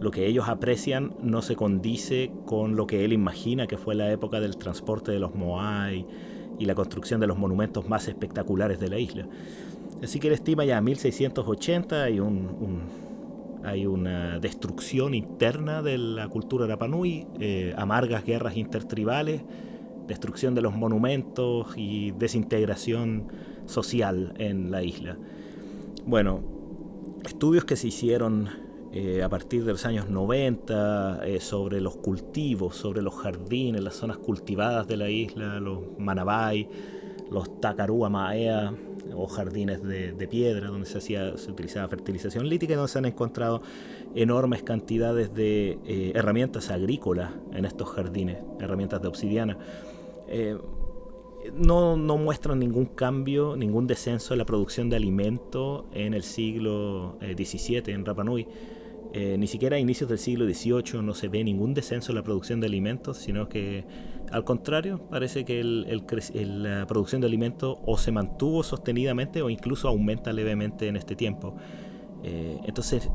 lo que ellos aprecian no se condice con lo que él imagina que fue la época del transporte de los Moai y la construcción de los monumentos más espectaculares de la isla. Así que él estima ya 1680 hay una destrucción interna de la cultura Rapa Nui, amargas guerras intertribales, destrucción de los monumentos y desintegración social en la isla. Bueno, estudios que se hicieron a partir de los años 90 sobre los cultivos, sobre los jardines, las zonas cultivadas de la isla, los manabay, los takarua maea o jardines de piedra donde se utilizaba fertilización lítica y donde se han encontrado enormes cantidades de herramientas agrícolas en estos jardines, herramientas de obsidiana. No muestran ningún cambio, ningún descenso en la producción de alimento en el siglo XVII en Rapa Nui. Ni siquiera a inicios del siglo XVIII no se ve ningún descenso en la producción de alimentos, sino que al contrario, parece que la producción de alimentos o se mantuvo sostenidamente o incluso aumenta levemente en este tiempo. Entonces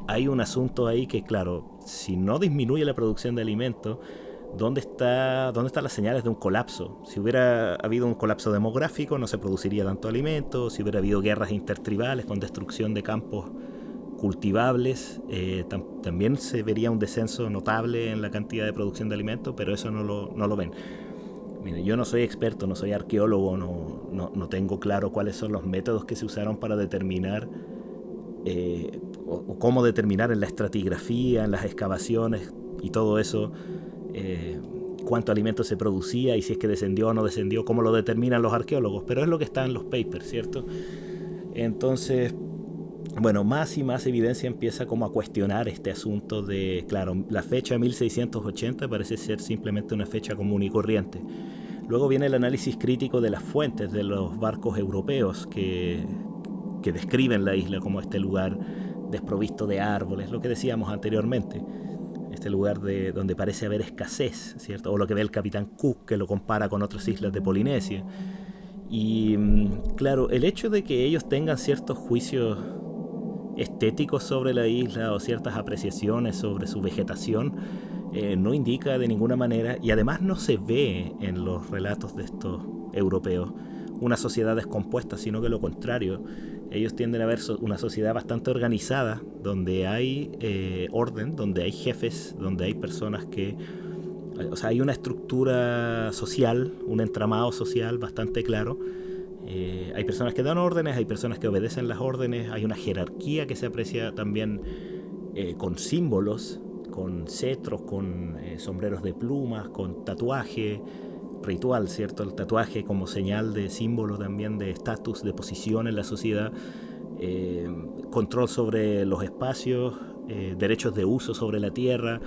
hay un asunto ahí que, claro, si no disminuye la producción de alimentos, ¿dónde están las señales de un colapso? Si hubiera habido un colapso demográfico, no se produciría tanto alimento. Si hubiera habido guerras intertribales con destrucción de campos cultivables, también se vería un descenso notable en la cantidad de producción de alimentos, pero eso no lo ven. Mire, yo no soy experto, no soy arqueólogo, no tengo claro cuáles son los métodos que se usaron para determinar o cómo determinar en la estratigrafía, en las excavaciones y todo eso, cuánto alimento se producía y si es que descendió o no descendió, cómo lo determinan los arqueólogos, pero es lo que está en los papers, ¿cierto? Entonces, bueno, más y más evidencia empieza como a cuestionar este asunto de, claro, la fecha 1680 parece ser simplemente una fecha común y corriente. Luego viene el análisis crítico de las fuentes de los barcos europeos que describen la isla como este lugar desprovisto de árboles, lo que decíamos anteriormente, este lugar donde parece haber escasez, ¿cierto? O lo que ve el capitán Cook, que lo compara con otras islas de Polinesia. Y claro, el hecho de que ellos tengan ciertos juicios estéticos sobre la isla o ciertas apreciaciones sobre su vegetación no indica de ninguna manera, y además no se ve en los relatos de estos europeos, una sociedad descompuesta, sino que lo contrario. Ellos tienden a ver una sociedad bastante organizada, donde hay orden, donde hay jefes, donde hay personas que... O sea, hay una estructura social, un entramado social bastante claro. Hay personas que dan órdenes, hay personas que obedecen las órdenes, hay una jerarquía que se aprecia también con símbolos, con cetros, con sombreros de plumas, con tatuaje ritual, ¿cierto? El tatuaje como señal de símbolo también de estatus, de posición en la sociedad, control sobre los espacios, derechos de uso sobre la tierra,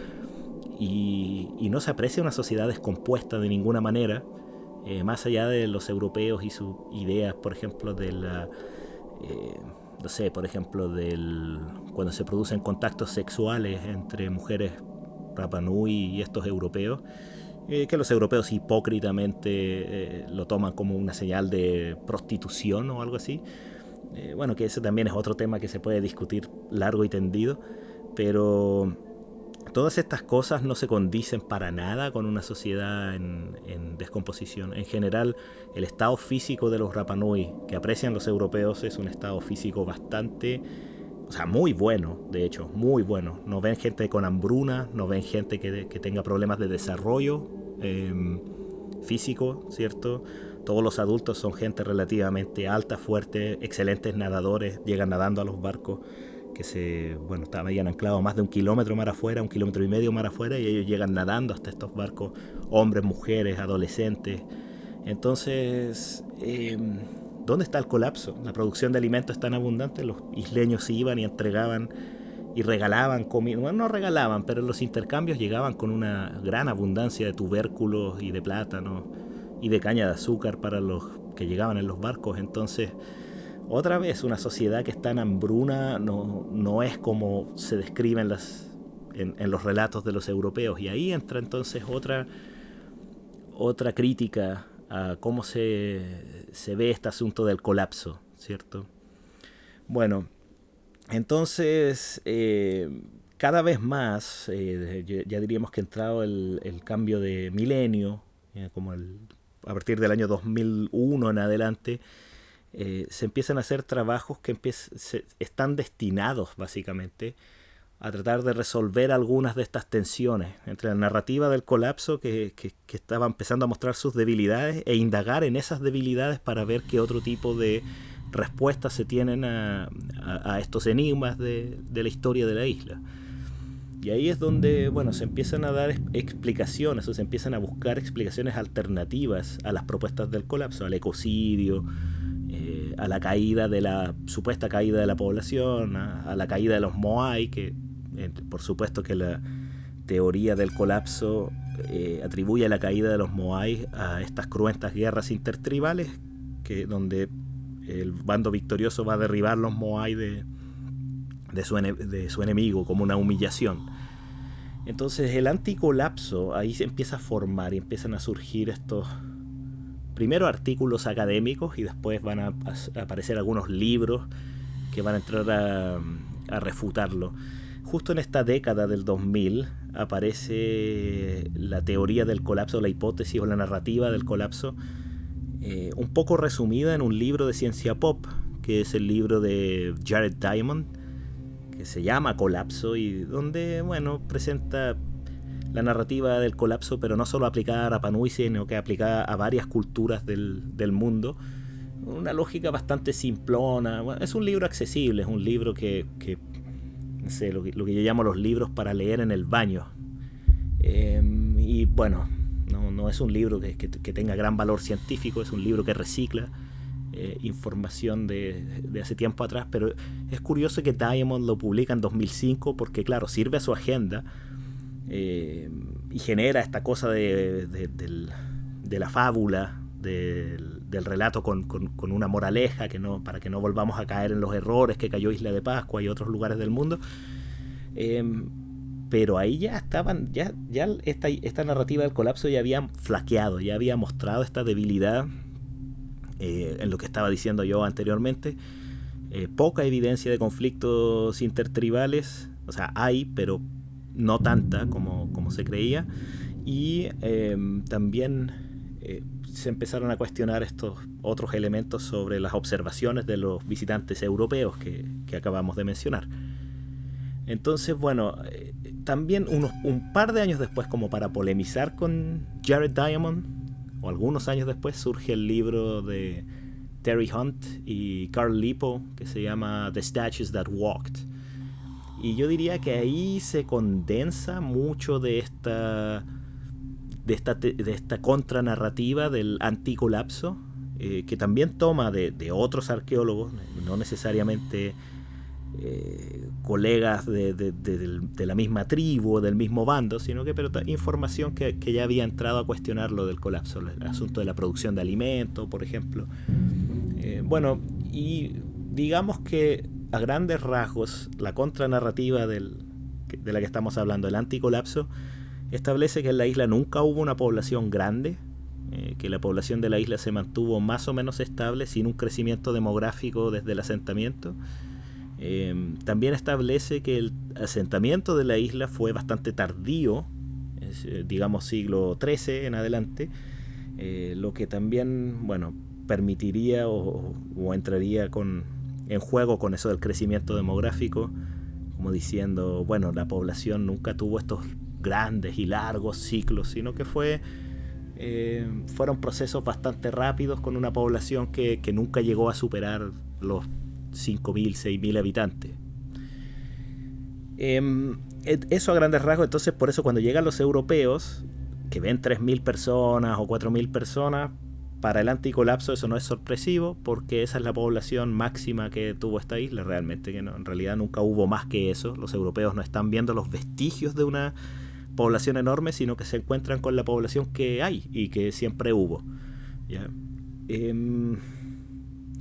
y no se aprecia una sociedad descompuesta de ninguna manera, más allá de los europeos y sus ideas, por ejemplo, de la... no sé, por ejemplo, cuando se producen contactos sexuales entre mujeres Rapa Nui y estos europeos, que los europeos hipócritamente lo toman como una señal de prostitución o algo así. Bueno, que ese también es otro tema que se puede discutir largo y tendido, pero todas estas cosas no se condicen para nada con una sociedad en descomposición. En general, el estado físico de los Rapa Nui que aprecian los europeos es un estado físico bastante, o sea, muy bueno, de hecho, muy bueno. No ven gente con hambruna, no ven gente que tenga problemas de desarrollo físico, ¿cierto? Todos los adultos son gente relativamente alta, fuerte, excelentes nadadores, llegan nadando a los barcos que estaban anclados más de 1 kilómetro mar afuera, 1,5 kilómetros mar afuera, y ellos llegan nadando hasta estos barcos, hombres, mujeres, adolescentes. Entonces, ¿dónde está el colapso? La producción de alimentos es tan abundante, los isleños iban y entregaban y regalaban comida. Bueno, no regalaban, pero los intercambios llegaban con una gran abundancia de tubérculos y de plátano y de caña de azúcar para los que llegaban en los barcos. Entonces, otra vez, una sociedad que está en hambruna no es como se describe en los relatos de los europeos. Y ahí entra entonces otra crítica a cómo se ve este asunto del colapso, ¿cierto? Bueno, entonces cada vez más, ya diríamos que entrado el cambio de milenio, a partir del año 2001 en adelante, se empiezan a hacer trabajos que están destinados básicamente a tratar de resolver algunas de estas tensiones entre la narrativa del colapso que estaba empezando a mostrar sus debilidades e indagar en esas debilidades para ver qué otro tipo de respuestas se tienen a estos enigmas de la historia de la isla. Y ahí es donde, bueno, se empiezan a dar explicaciones, o se empiezan a buscar explicaciones alternativas a las propuestas del colapso, al ecocidio, a la caída de la supuesta caída de la población, a la caída de los Moai, que por supuesto que la teoría del colapso atribuye la caída de los Moai a estas cruentas guerras intertribales, donde el bando victorioso va a derribar los Moai de su enemigo como una humillación. Entonces el anticolapso ahí se empieza a formar y empiezan a surgir estos primero artículos académicos y después van a aparecer algunos libros que van a entrar a refutarlo. Justo en esta década del 2000 aparece la teoría del colapso, la hipótesis o la narrativa del colapso, un poco resumida en un libro de ciencia pop, que es el libro de Jared Diamond, que se llama Colapso, y donde, bueno, presenta la narrativa del colapso, pero no solo aplicada a Rapa Nui, sino que aplicada a varias culturas del mundo. Una lógica bastante simplona. Bueno, es un libro accesible, es un libro que no sé, lo que yo llamo los libros para leer en el baño. Y bueno, no es un libro que tenga gran valor científico, es un libro que recicla información de hace tiempo atrás, pero es curioso que Diamond lo publica en 2005 porque, claro, sirve a su agenda y genera esta cosa de la fábula, del relato con una moraleja para que no volvamos a caer en los errores que cayó Isla de Pascua y otros lugares del mundo. Pero ahí ya estaban, ya esta narrativa del colapso ya había flaqueado, ya había mostrado esta debilidad en lo que estaba diciendo yo anteriormente. Poca evidencia de conflictos intertribales, o sea, hay, pero no tanta como se creía. Y también se empezaron a cuestionar estos otros elementos sobre las observaciones de los visitantes europeos que acabamos de mencionar. Entonces, bueno, también un par de años después, como para polemizar con Jared Diamond, o algunos años después, surge el libro de Terry Hunt y Carl Lipo, que se llama The Statues That Walked. Y yo diría que ahí se condensa mucho de esta contranarrativa del anticolapso, que también toma de otros arqueólogos, no necesariamente colegas de la misma tribu o del mismo bando, sino que información que ya había entrado a cuestionar lo del colapso, el asunto de la producción de alimentos, por ejemplo. Bueno, y digamos que a grandes rasgos la contranarrativa de la que estamos hablando, el anticolapso, establece que en la isla nunca hubo una población grande, que la población de la isla se mantuvo más o menos estable sin un crecimiento demográfico desde el asentamiento. También establece que el asentamiento de la isla fue bastante tardío, digamos siglo XIII en adelante, lo que también, bueno, permitiría o entraría en juego con eso del crecimiento demográfico, como diciendo, bueno, la población nunca tuvo estos grandes y largos ciclos, sino que fueron procesos bastante rápidos con una población que nunca llegó a superar los 5.000, 6.000 habitantes. Eso a grandes rasgos. Entonces, por eso cuando llegan los europeos, que ven 3.000 personas o 4.000 personas, para el anticolapso eso no es sorpresivo, porque esa es la población máxima que tuvo esta isla, realmente, que no, en realidad nunca hubo más que eso. Los europeos no están viendo los vestigios de una población enorme, sino que se encuentran con la población que hay y que siempre hubo, ¿ya?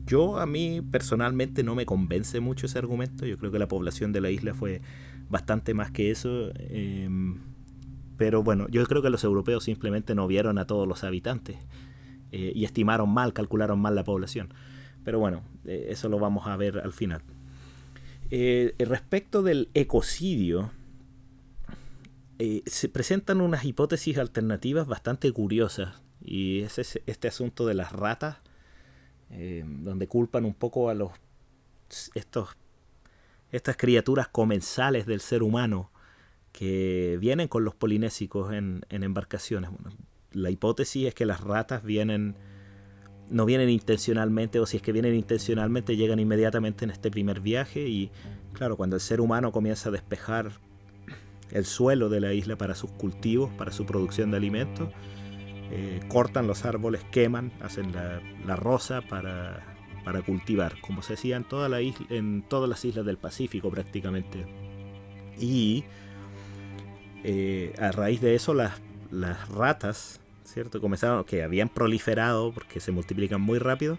Yo, a mí personalmente no me convence mucho ese argumento. Yo creo que la población de la isla fue bastante más que eso, pero bueno, yo creo que los europeos simplemente no vieron a todos los habitantes, y estimaron mal, calcularon mal la población. Pero bueno, eso lo vamos a ver al final. Respecto del ecocidio, se presentan unas hipótesis alternativas bastante curiosas, y es este asunto de las ratas, donde culpan un poco a estas criaturas comensales del ser humano que vienen con los polinésicos en embarcaciones. Bueno, la hipótesis es que las ratas no vienen intencionalmente, o si es que vienen intencionalmente llegan inmediatamente en este primer viaje, y claro, cuando el ser humano comienza a despejar el suelo de la isla para sus cultivos, para su producción de alimentos, cortan los árboles, queman, hacen la roza para cultivar, como se hacía en todas las islas del Pacífico prácticamente. Y a raíz de eso las ratas, ¿cierto?, comenzaron, que habían proliferado porque se multiplican muy rápido,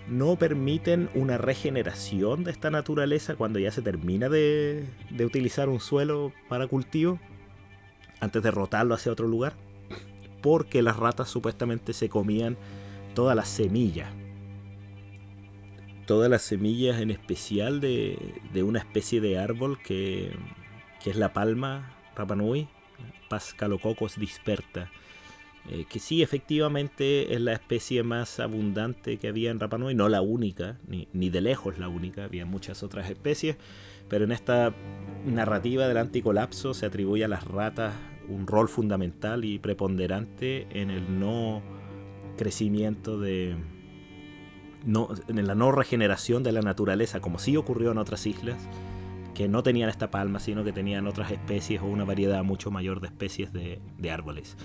no permiten una regeneración de esta naturaleza cuando ya se termina de utilizar un suelo para cultivo, antes de rotarlo hacia otro lugar, porque las ratas supuestamente se comían todas las semillas en especial de una especie de árbol que es la palma Rapa Nui, Phascalococcus disperta, que sí, efectivamente es la especie más abundante que había en Rapa Nui, no la única, ni de lejos la única, había muchas otras especies, pero en esta narrativa del anticolapso se atribuye a las ratas un rol fundamental y preponderante en el no crecimiento en la no regeneración de la naturaleza, como sí ocurrió en otras islas que no tenían esta palma, sino que tenían otras especies o una variedad mucho mayor de especies de árboles.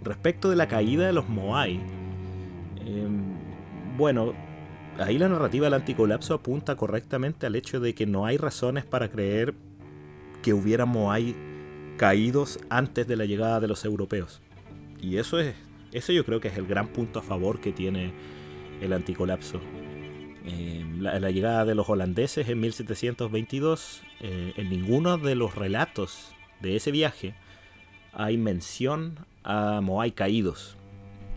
Respecto de la caída de los Moai, bueno, ahí la narrativa del anticolapso apunta correctamente al hecho de que no hay razones para creer que hubiera Moai caídos antes de la llegada de los europeos. Y eso yo creo que es el gran punto a favor que tiene el anticolapso. La llegada de los holandeses en 1722, en ninguno de los relatos de ese viaje hay mención a Moai caídos.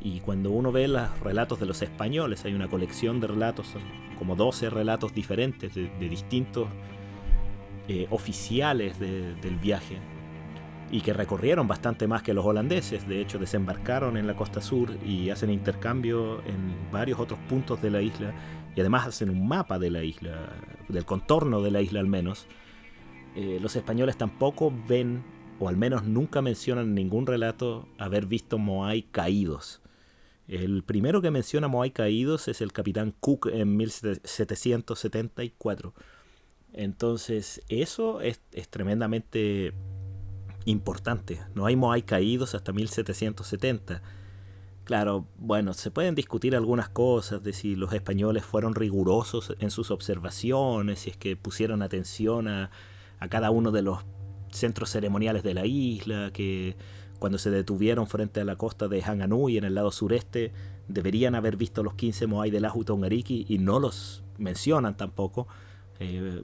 Y cuando uno ve los relatos de los españoles, hay una colección de relatos, como 12 relatos diferentes de distintos oficiales del viaje, y que recorrieron bastante más que los holandeses. De hecho, desembarcaron en la costa sur y hacen intercambio en varios otros puntos de la isla, y además hacen un mapa de la isla, del contorno de la isla al menos. Los españoles tampoco ven, o al menos nunca mencionan en ningún relato, haber visto Moai caídos. El primero que menciona Moai caídos es el capitán Cook en 1774. Entonces eso es tremendamente importante. No hay Moai caídos hasta 1770. Claro, bueno, se pueden discutir algunas cosas de si los españoles fueron rigurosos en sus observaciones, si es que pusieron atención a cada uno de los centros ceremoniales de la isla, que cuando se detuvieron frente a la costa de Hanganui en el lado sureste deberían haber visto los 15 Moai de Lahu Tongariki y no los mencionan tampoco,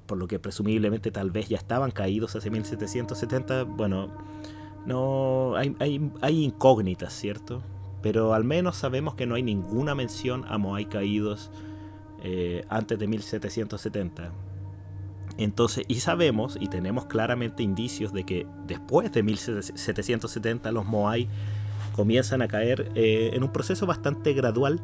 por lo que presumiblemente tal vez ya estaban caídos hace 1770. Bueno, no hay incógnitas, ¿cierto? Pero al menos sabemos que no hay ninguna mención a Moai caídos antes de 1770. Entonces, y sabemos y tenemos claramente indicios de que después de 1770 los Moai comienzan a caer en un proceso bastante gradual,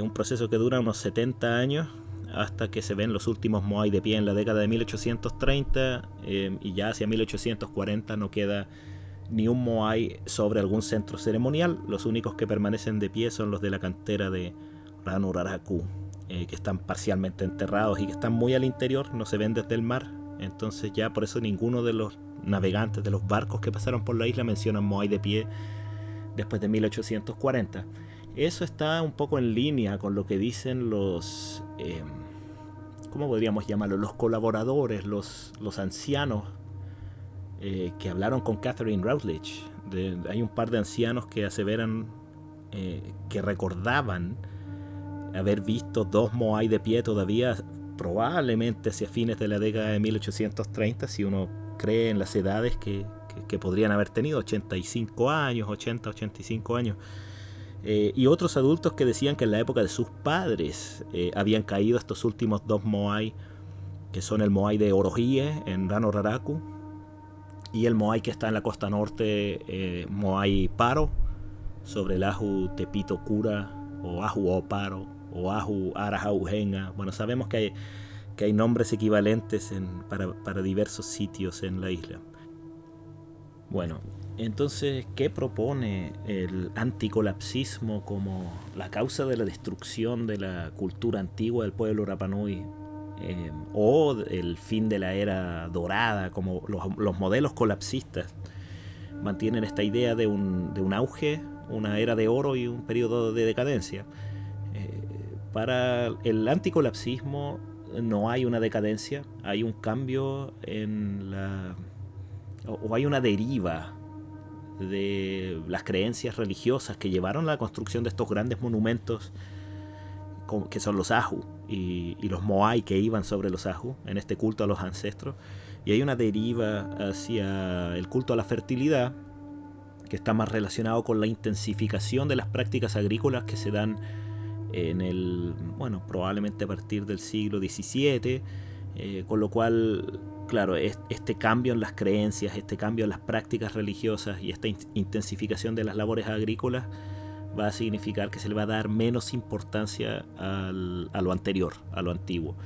un proceso que dura unos 70 años, hasta que se ven los últimos Moai de pie en la década de 1830, y ya hacia 1840 no queda ni un Moai sobre algún centro ceremonial. Los únicos que permanecen de pie son los de la cantera de Ranuraraku, que están parcialmente enterrados y que están muy al interior, no se ven desde el mar. Entonces ya por eso ninguno de los navegantes de los barcos que pasaron por la isla mencionan Moai de pie después de 1840. Eso está un poco en línea con lo que dicen los, ¿cómo podríamos llamarlo? Los colaboradores, los ancianos que hablaron con Catherine Routledge. Hay un par de ancianos que aseveran que recordaban haber visto 2 Moai de pie todavía, probablemente hacia fines de la década de 1830, si uno cree en las edades que podrían haber tenido, 85 años, 80, 85 años. Y otros adultos que decían que en la época de sus padres habían caído estos últimos 2 Moai, que son el Moai de Orohie en Rano Raraku y el Moai que está en la costa norte, Moai Paro, sobre el Ahu Tepito Cura, o Ahu Oparo, o Ahu Arahaujenga. Bueno, sabemos que hay nombres equivalentes para diversos sitios en la isla. Bueno, entonces, ¿qué propone el anticolapsismo como la causa de la destrucción de la cultura antigua del pueblo Rapa Nui? O el fin de la era dorada, como los modelos colapsistas mantienen esta idea de un auge, una era de oro y un periodo de decadencia. Para el anticolapsismo no hay una decadencia, hay un cambio o hay una deriva de las creencias religiosas que llevaron a la construcción de estos grandes monumentos que son los Ahu y los Moai que iban sobre los Ahu en este culto a los ancestros, y hay una deriva hacia el culto a la fertilidad que está más relacionado con la intensificación de las prácticas agrícolas que se dan probablemente a partir del siglo XVII, con lo cual, claro, este cambio en las creencias, este cambio en las prácticas religiosas y esta intensificación de las labores agrícolas va a significar que se le va a dar menos importancia a lo anterior, a lo antiguo.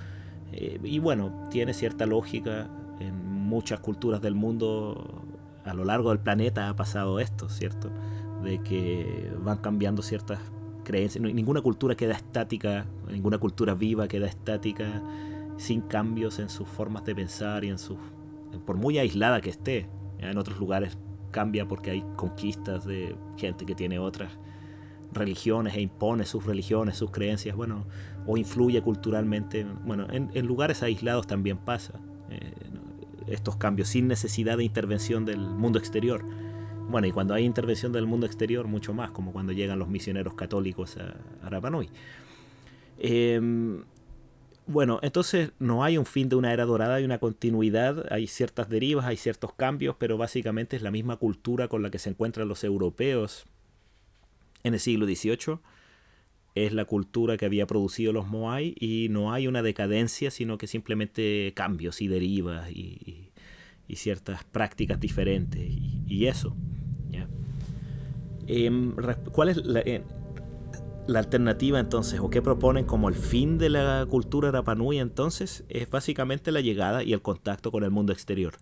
Y bueno, tiene cierta lógica. En muchas culturas del mundo a lo largo del planeta ha pasado esto, ¿cierto? De que van cambiando ciertas creencias. Ninguna cultura queda estática, ninguna cultura viva queda estática sin cambios en sus formas de pensar y por muy aislada que esté. En otros lugares cambia porque hay conquistas de gente que tiene otras religiones e impone sus religiones, sus creencias, bueno, o influye culturalmente. Bueno, en lugares aislados también pasa estos cambios sin necesidad de intervención del mundo exterior. Bueno, y cuando hay intervención del mundo exterior, mucho más, como cuando llegan los misioneros católicos a Rapa Nui. Bueno, entonces no hay un fin de una era dorada, hay una continuidad, hay ciertas derivas, hay ciertos cambios, pero básicamente es la misma cultura con la que se encuentran los europeos en el siglo XVIII. Es la cultura que había producido los Moai y no hay una decadencia, sino que simplemente cambios y derivas y ciertas prácticas diferentes y eso. ¿Ya? ¿Cuál es la alternativa entonces, o qué proponen como el fin de la cultura Rapa Nui entonces? Es básicamente la llegada y el contacto con el mundo exterior.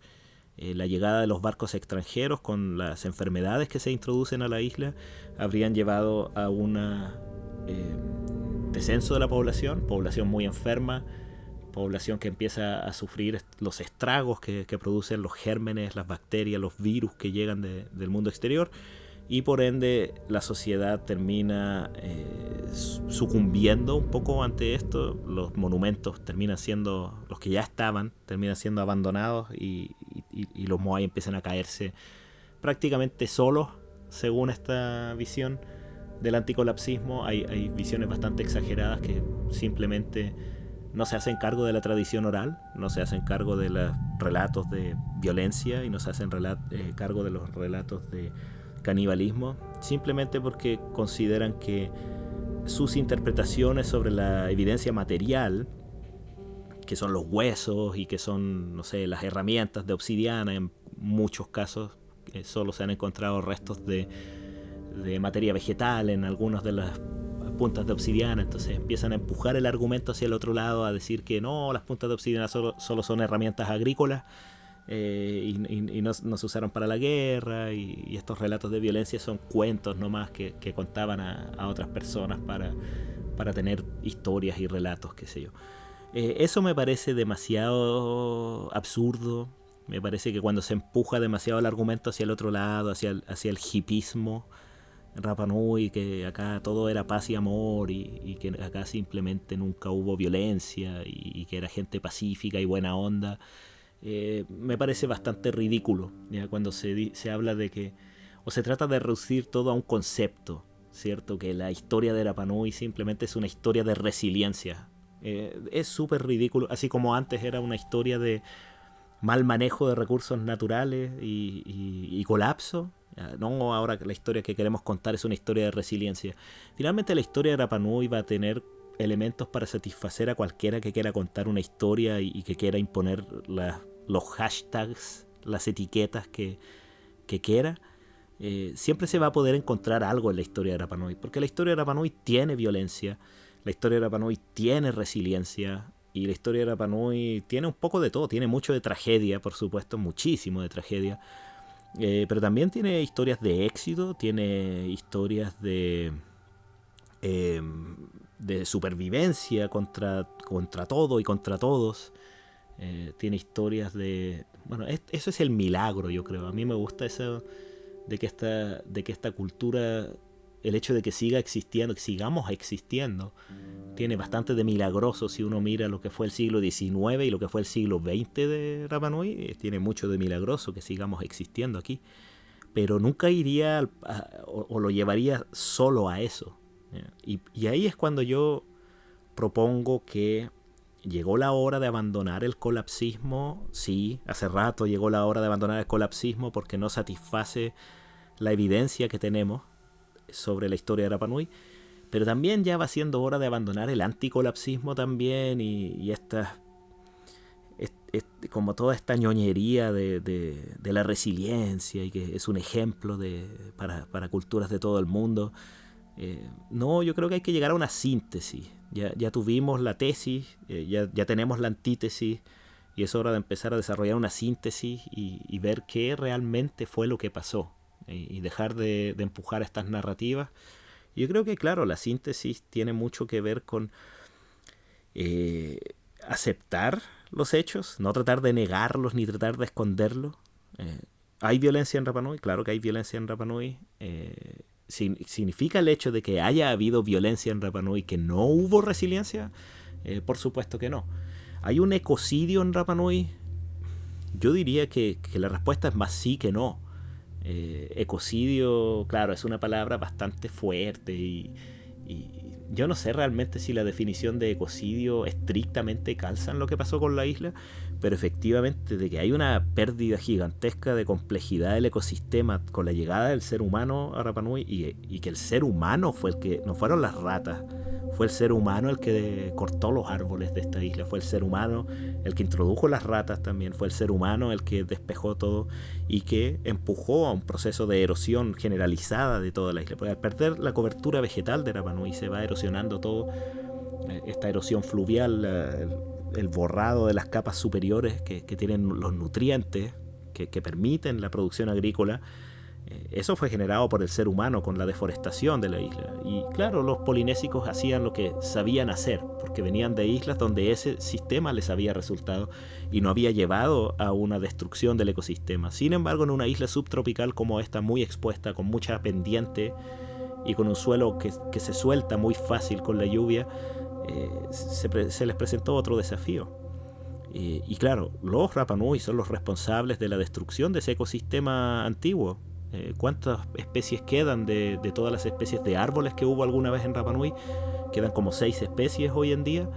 La llegada de los barcos extranjeros con las enfermedades que se introducen a la isla habrían llevado a un descenso de la población muy enferma, población que empieza a sufrir los estragos que producen los gérmenes, las bacterias, los virus que llegan del mundo exterior, y por ende la sociedad termina sucumbiendo un poco ante esto. Los monumentos terminan siendo, los que ya estaban, terminan siendo abandonados y los Moai empiezan a caerse prácticamente solos, según esta visión del anticolapsismo. Hay visiones bastante exageradas que simplemente no se hacen cargo de la tradición oral, no se hacen cargo de los relatos de violencia y no se hacen cargo de los relatos de canibalismo, simplemente porque consideran que sus interpretaciones sobre la evidencia material, que son los huesos y que son, no sé, las herramientas de obsidiana, en muchos casos solo se han encontrado restos de materia vegetal en algunas de las puntas de obsidiana. Entonces empiezan a empujar el argumento hacia el otro lado, a decir que no, las puntas de obsidiana solo son herramientas agrícolas y no se usaron para la guerra, y estos relatos de violencia son cuentos nomás que contaban a otras personas para tener historias y relatos, qué sé yo. Eso me parece demasiado absurdo. Me parece que cuando se empuja demasiado el argumento hacia el otro lado, hacia el hipismo, Rapa Nui, que acá todo era paz y amor y que acá simplemente nunca hubo violencia y que era gente pacífica y buena onda. Me parece bastante ridículo, ¿ya? Cuando se habla de que, o se trata de reducir todo a un concepto, ¿cierto? Que la historia de Rapa Nui simplemente es una historia de resiliencia. Es súper ridículo, así como antes era una historia de mal manejo de recursos naturales y colapso. No, ahora la historia que queremos contar es una historia de resiliencia. Finalmente la historia de Rapa Nui va a tener elementos para satisfacer a cualquiera que quiera contar una historia y que quiera imponer los hashtags, las etiquetas que quiera. Siempre se va a poder encontrar algo en la historia de Rapa Nui, porque la historia de Rapa Nui tiene violencia, la historia de Rapa Nui tiene resiliencia, y la historia de Rapa Nui tiene un poco de todo. Tiene mucho de tragedia, por supuesto, muchísimo de tragedia, pero también tiene historias de éxito, tiene historias eh, de supervivencia contra todo y contra todos. Tiene historias de... Bueno, eso es el milagro, yo creo. A mí me gusta eso de que esta cultura, el hecho de que siga existiendo, que sigamos existiendo, tiene bastante de milagroso. Si uno mira lo que fue el siglo XIX y lo que fue el siglo XX de Rapa Nui, tiene mucho de milagroso que sigamos existiendo aquí. Pero nunca iría o lo llevaría solo a eso. Y ahí es cuando yo propongo que llegó la hora de abandonar el colapsismo. Sí, hace rato llegó la hora de abandonar el colapsismo porque no satisface la evidencia que tenemos sobre la historia de Rapa Nui. Pero también ya va siendo hora de abandonar el anticolapsismo también y como toda esta ñoñería de la resiliencia y que es un ejemplo para culturas de todo el mundo. No, yo creo que hay que llegar a una síntesis. Ya tuvimos la tesis, ya tenemos la antítesis y es hora de empezar a desarrollar una síntesis y ver qué realmente fue lo que pasó y dejar de empujar estas narrativas. Yo creo que, claro, la síntesis tiene mucho que ver con aceptar los hechos, no tratar de negarlos ni tratar de esconderlos. ¿Hay violencia en Rapa Nui? Claro que hay violencia en Rapa Nui. ¿Significa el hecho de que haya habido violencia en Rapa Nui que no hubo resiliencia? Por supuesto que no. ¿Hay un ecocidio en Rapa Nui? Yo diría que la respuesta es más sí que no. Ecocidio, claro, es una palabra bastante fuerte y yo no sé realmente si la definición de ecocidio estrictamente calza en lo que pasó con la isla, pero efectivamente de que hay una pérdida gigantesca de complejidad del ecosistema con la llegada del ser humano a Rapa Nui y que el ser humano fue el que, no fueron las ratas, fue el ser humano el que cortó los árboles de esta isla, fue el ser humano el que introdujo las ratas también, fue el ser humano el que despejó todo y que empujó a un proceso de erosión generalizada de toda la isla. Porque al perder la cobertura vegetal de Rapa Nui se va erosionando todo, esta erosión fluvial, el borrado de las capas superiores que tienen los nutrientes que permiten la producción agrícola. Eso fue generado por el ser humano con la deforestación de la isla. Y claro, los polinésicos hacían lo que sabían hacer, porque venían de islas donde ese sistema les había resultado y no había llevado a una destrucción del ecosistema. Sin embargo, en una isla subtropical como esta, muy expuesta, con mucha pendiente y con un suelo que se suelta muy fácil con la lluvia, se les presentó otro desafío. Y claro, los Rapa Nui son los responsables de la destrucción de ese ecosistema antiguo. ¿Cuántas especies quedan de todas las especies de árboles que hubo alguna vez en Rapa Nui? Quedan como 6 especies hoy en día.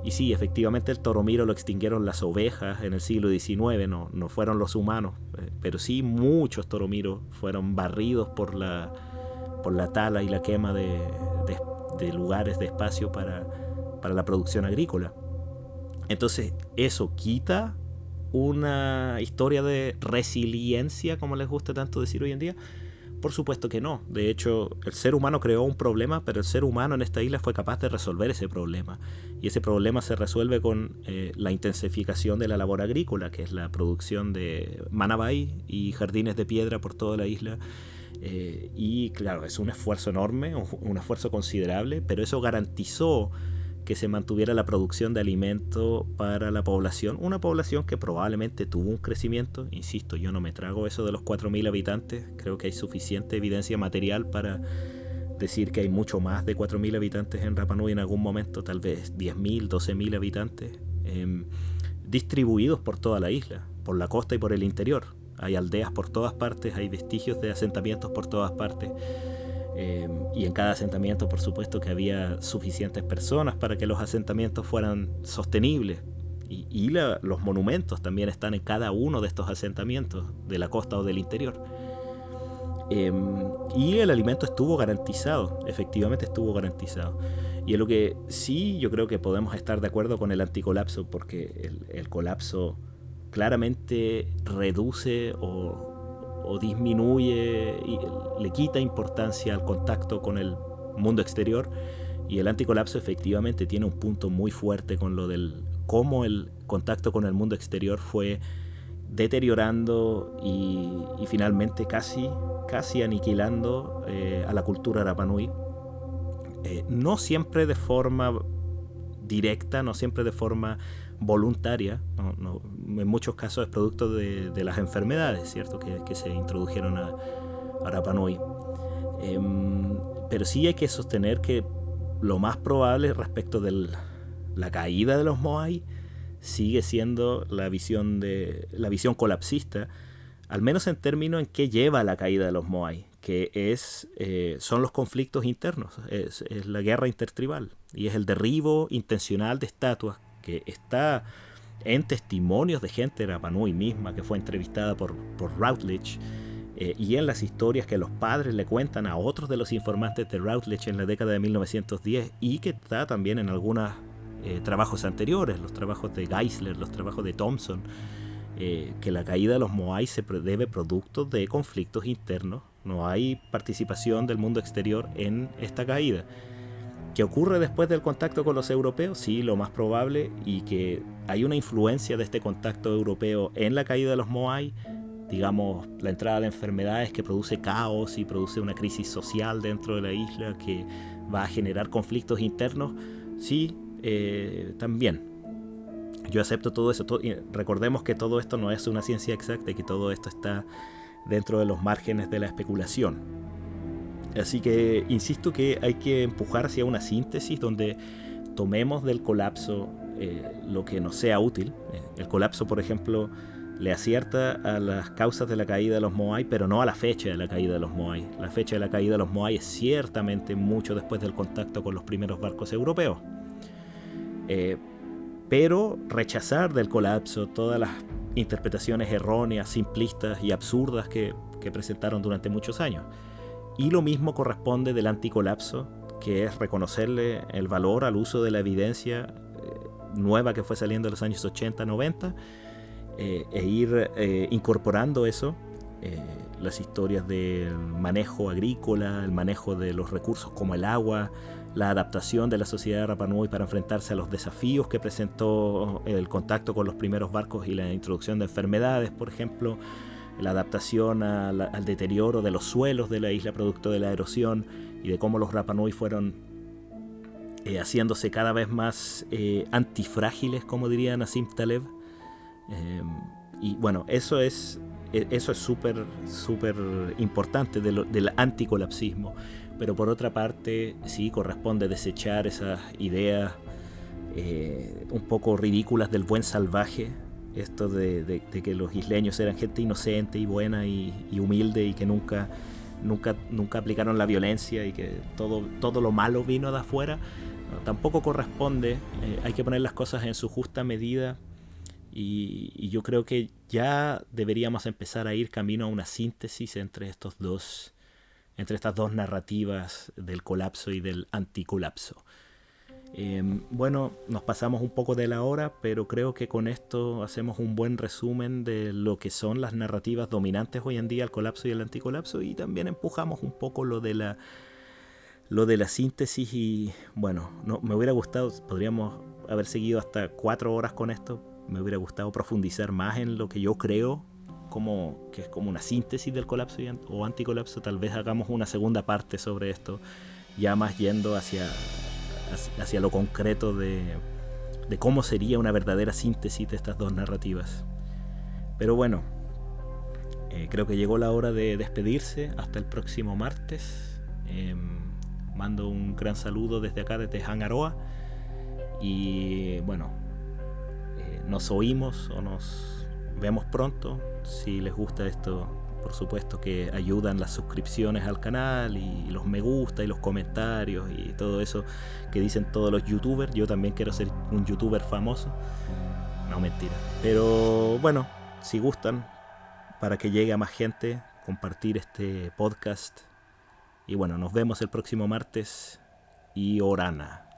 Y sí, efectivamente el toromiro lo extinguieron las ovejas en el siglo XIX, no fueron los humanos. Pero sí muchos toromiros fueron barridos por la tala y la quema de lugares, de espacio para la producción agrícola. Entonces, ¿eso quita una historia de resiliencia, como les gusta tanto decir hoy en día? Por supuesto que no. De hecho, el ser humano creó un problema, pero el ser humano en esta isla fue capaz de resolver ese problema. Y ese problema se resuelve con la intensificación de la labor agrícola, que es la producción de manabay y jardines de piedra por toda la isla. Y claro, es un esfuerzo enorme, un esfuerzo considerable, pero eso garantizó que se mantuviera la producción de alimento para la población, una población que probablemente tuvo un crecimiento. Insisto, yo no me trago eso de los 4.000 habitantes, creo que hay suficiente evidencia material para decir que hay mucho más de 4.000 habitantes en Rapa Nui en algún momento, tal vez 10.000, 12.000 habitantes, distribuidos por toda la isla, por la costa y por el interior. Hay aldeas por todas partes, hay vestigios de asentamientos por todas partes, y en cada asentamiento, por supuesto, que había suficientes personas para que los asentamientos fueran sostenibles. Y los monumentos también están en cada uno de estos asentamientos, de la costa o del interior. Y el alimento estuvo garantizado, efectivamente estuvo garantizado. Y en lo que sí yo creo que podemos estar de acuerdo con el anticolapso, porque el colapso claramente reduce o disminuye y le quita importancia al contacto con el mundo exterior, y el anticolapso efectivamente tiene un punto muy fuerte con lo del cómo el contacto con el mundo exterior fue deteriorando y finalmente casi aniquilando a la cultura Rapa Nui. No siempre de forma directa, no siempre de forma voluntaria, en muchos casos es producto de las enfermedades, ¿cierto? Que se introdujeron a Rapa Nui. Pero sí hay que sostener que lo más probable respecto de la caída de los Moai sigue siendo la visión colapsista, al menos en términos en qué lleva la caída de los Moai, que son los conflictos internos, es la guerra intertribal, y es el derribo intencional de estatuas que está en testimonios de gente de Rapa Nui misma, que fue entrevistada por Routledge, y en las historias que los padres le cuentan a otros de los informantes de Routledge en la década de 1910, y que está también en algunos trabajos anteriores, los trabajos de Geisler, los trabajos de Thompson, que la caída de los Moai se debe producto de conflictos internos. No hay participación del mundo exterior en esta caída. ¿Qué ocurre después del contacto con los europeos? Sí, lo más probable, y que hay una influencia de este contacto europeo en la caída de los Moai, digamos, la entrada de enfermedades que produce caos y produce una crisis social dentro de la isla que va a generar conflictos internos. Sí, también. Yo acepto todo eso. Recordemos que todo esto no es una ciencia exacta y que todo esto está dentro de los márgenes de la especulación. Así que insisto que hay que empujar hacia una síntesis donde tomemos del colapso lo que nos sea útil. El colapso, por ejemplo, le acierta a las causas de la caída de los Moai, pero no a la fecha de la caída de los Moai. La fecha de la caída de los Moai es ciertamente mucho después del contacto con los primeros barcos europeos. Pero rechazar del colapso todas las interpretaciones erróneas, simplistas y absurdas que presentaron durante muchos años. Y lo mismo corresponde del anticolapso, que es reconocerle el valor al uso de la evidencia nueva que fue saliendo en los años 80, 90, e ir incorporando eso, las historias del manejo agrícola, el manejo de los recursos como el agua, la adaptación de la sociedad de Rapa Nui para enfrentarse a los desafíos que presentó el contacto con los primeros barcos y la introducción de enfermedades, por ejemplo, la adaptación al deterioro de los suelos de la isla producto de la erosión, y de cómo los Rapa Nui fueron haciéndose cada vez más antifrágiles, como diría Nassim Taleb. Y bueno, eso es súper importante del anticolapsismo. Pero por otra parte, sí corresponde desechar esas ideas un poco ridículas del buen salvaje, esto de que los isleños eran gente inocente y buena y humilde, y que nunca aplicaron la violencia, y que todo lo malo vino de afuera. No, tampoco corresponde. Hay que poner las cosas en su justa medida, y yo creo que ya deberíamos empezar a ir camino a una síntesis entre estas dos narrativas del colapso y del anticolapso. Bueno, nos pasamos un poco de la hora, pero creo que con esto hacemos un buen resumen de lo que son las narrativas dominantes hoy en día, el colapso y el anticolapso, y también empujamos un poco lo de la síntesis. Y bueno, me hubiera gustado, podríamos haber seguido hasta 4 horas con esto. Me hubiera gustado profundizar más en lo que yo creo que es como una síntesis del colapso o anticolapso. Tal vez hagamos una segunda parte sobre esto, ya más yendo hacia hacia lo concreto de cómo sería una verdadera síntesis de estas dos narrativas. Pero bueno, creo que llegó la hora de despedirse. Hasta el próximo martes. Mando un gran saludo desde acá, desde Hangaroa. Y bueno, nos oímos o nos vemos pronto. Si les gusta esto, por supuesto que ayudan las suscripciones al canal y los me gusta y los comentarios y todo eso que dicen todos los youtubers. Yo también quiero ser un youtuber famoso. No, mentira. Pero bueno, si gustan, para que llegue a más gente, compartir este podcast. Y bueno, nos vemos el próximo martes. Y Orana.